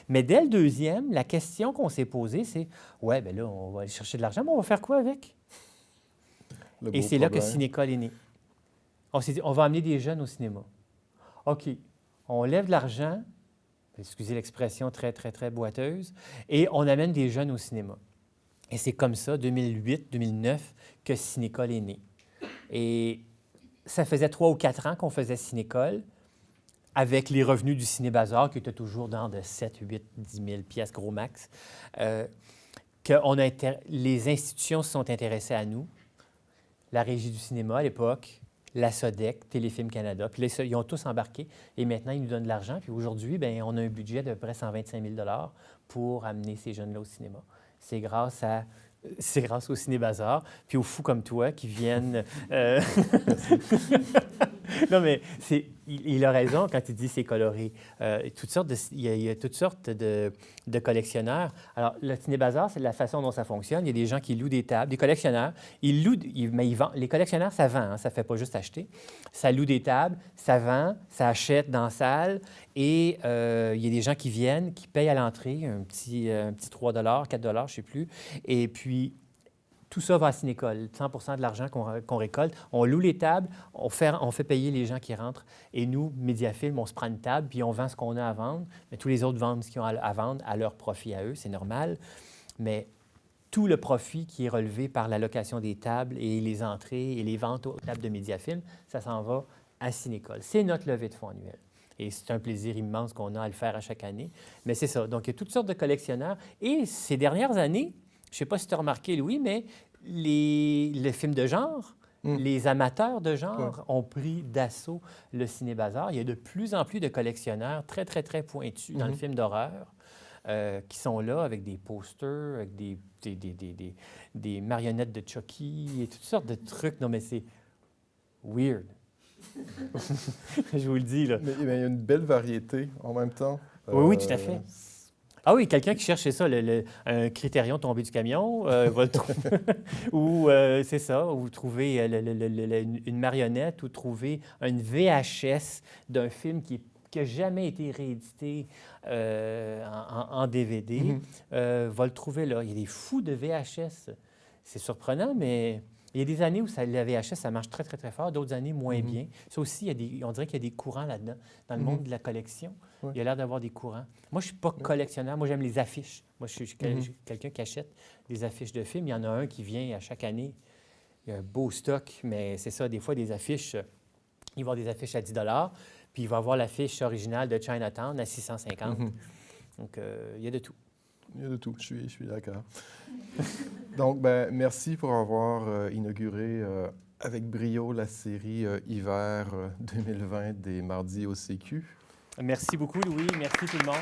Mais dès le 2e, la question qu'on s'est posée, c'est, ouais, bien là, on va aller chercher de l'argent, mais on va faire quoi avec? Et c'est là que Cinécole est né. On s'est dit, on va amener des jeunes au cinéma. OK, on lève de l'argent, excusez l'expression très, très, très boiteuse, et on amène des jeunes au cinéma. Et c'est comme ça, 2008-2009, que Cinécole est né. Et ça faisait 3 ou 4 ans qu'on faisait Cinécole, avec les revenus du Ciné-Bazar, qui étaient toujours dans de 7, 8, 10 000 piastres gros max, les institutions se sont intéressées à nous, la Régie du cinéma à l'époque, la SODEC, Téléfilm Canada. Puis là, ils ont tous embarqué et maintenant, ils nous donnent de l'argent. Puis aujourd'hui, bien, on a un budget de près 125 000 $ pour amener ces jeunes-là au cinéma. C'est grâce au Ciné-Bazar, puis aux fous comme toi qui viennent... Non, mais il a raison quand il dit c'est coloré. Il y a toutes sortes de collectionneurs. Alors, le Ciné-Bazar, c'est la façon dont ça fonctionne. Il y a des gens qui louent des tables, des collectionneurs. Ils louent, mais ils vendent. Les collectionneurs, ça vend, hein, ça ne fait pas juste acheter. Ça loue des tables, ça vend, ça achète dans la salle. Et il y a des gens qui viennent, qui payent à l'entrée un petit 3 $, 4 $, je ne sais plus. Et puis, tout ça va à Cinécole. 100 de l'argent qu'on récolte. On loue les tables, on fait payer les gens qui rentrent. Et nous, Mediafilm, on se prend une table, puis on vend ce qu'on a à vendre. Mais tous les autres vendent ce qu'ils ont à vendre à leur profit à eux, c'est normal. Mais tout le profit qui est relevé par la location des tables et les entrées et les ventes aux tables de Mediafilm, ça s'en va à Cinécole. C'est notre levée de fonds annuelle. Et c'est un plaisir immense qu'on a à le faire à chaque année. Mais c'est ça. Donc, il y a toutes sortes de collectionneurs. Et ces dernières années, je ne sais pas si tu as remarqué, Louis, mais les films de genre, les amateurs de genre ont pris d'assaut le Ciné-Bazar. Il y a de plus en plus de collectionneurs très, très, très pointus dans le film d'horreur qui sont là avec des posters, avec des marionnettes de Chucky et toutes sortes de trucs. Non, mais c'est weird. Je vous le dis, là. Mais il y a une belle variété en même temps. Oui, tout à fait. Ah oui, quelqu'un qui cherche, c'est ça, un critérion tombé du camion, va le trouver. Ou c'est ça, ou trouver une marionnette, ou trouver une VHS d'un film qui n'a jamais été réédité en DVD, va le trouver là. Il y a des fous de VHS. C'est surprenant, mais il y a des années où la VHS, ça marche très, très, très fort, d'autres années moins bien. Ça aussi, on dirait qu'il y a des courants là-dedans. Dans le monde de la collection, il y a l'air d'avoir des courants. Moi, je ne suis pas collectionneur. Moi, j'aime les affiches. Moi, je suis quelqu'un qui achète des affiches de films. Il y en a un qui vient à chaque année. Il y a un beau stock, mais c'est ça, des fois, des affiches, il va y avoir des affiches à 10 $, puis il va y avoir l'affiche originale de Chinatown à 650 $. Donc, il y a de tout. Il y a de tout, je suis d'accord. Donc, merci pour avoir inauguré avec brio la série hiver 2020 des Mardis au CQ. Merci beaucoup, Louis. Merci tout le monde.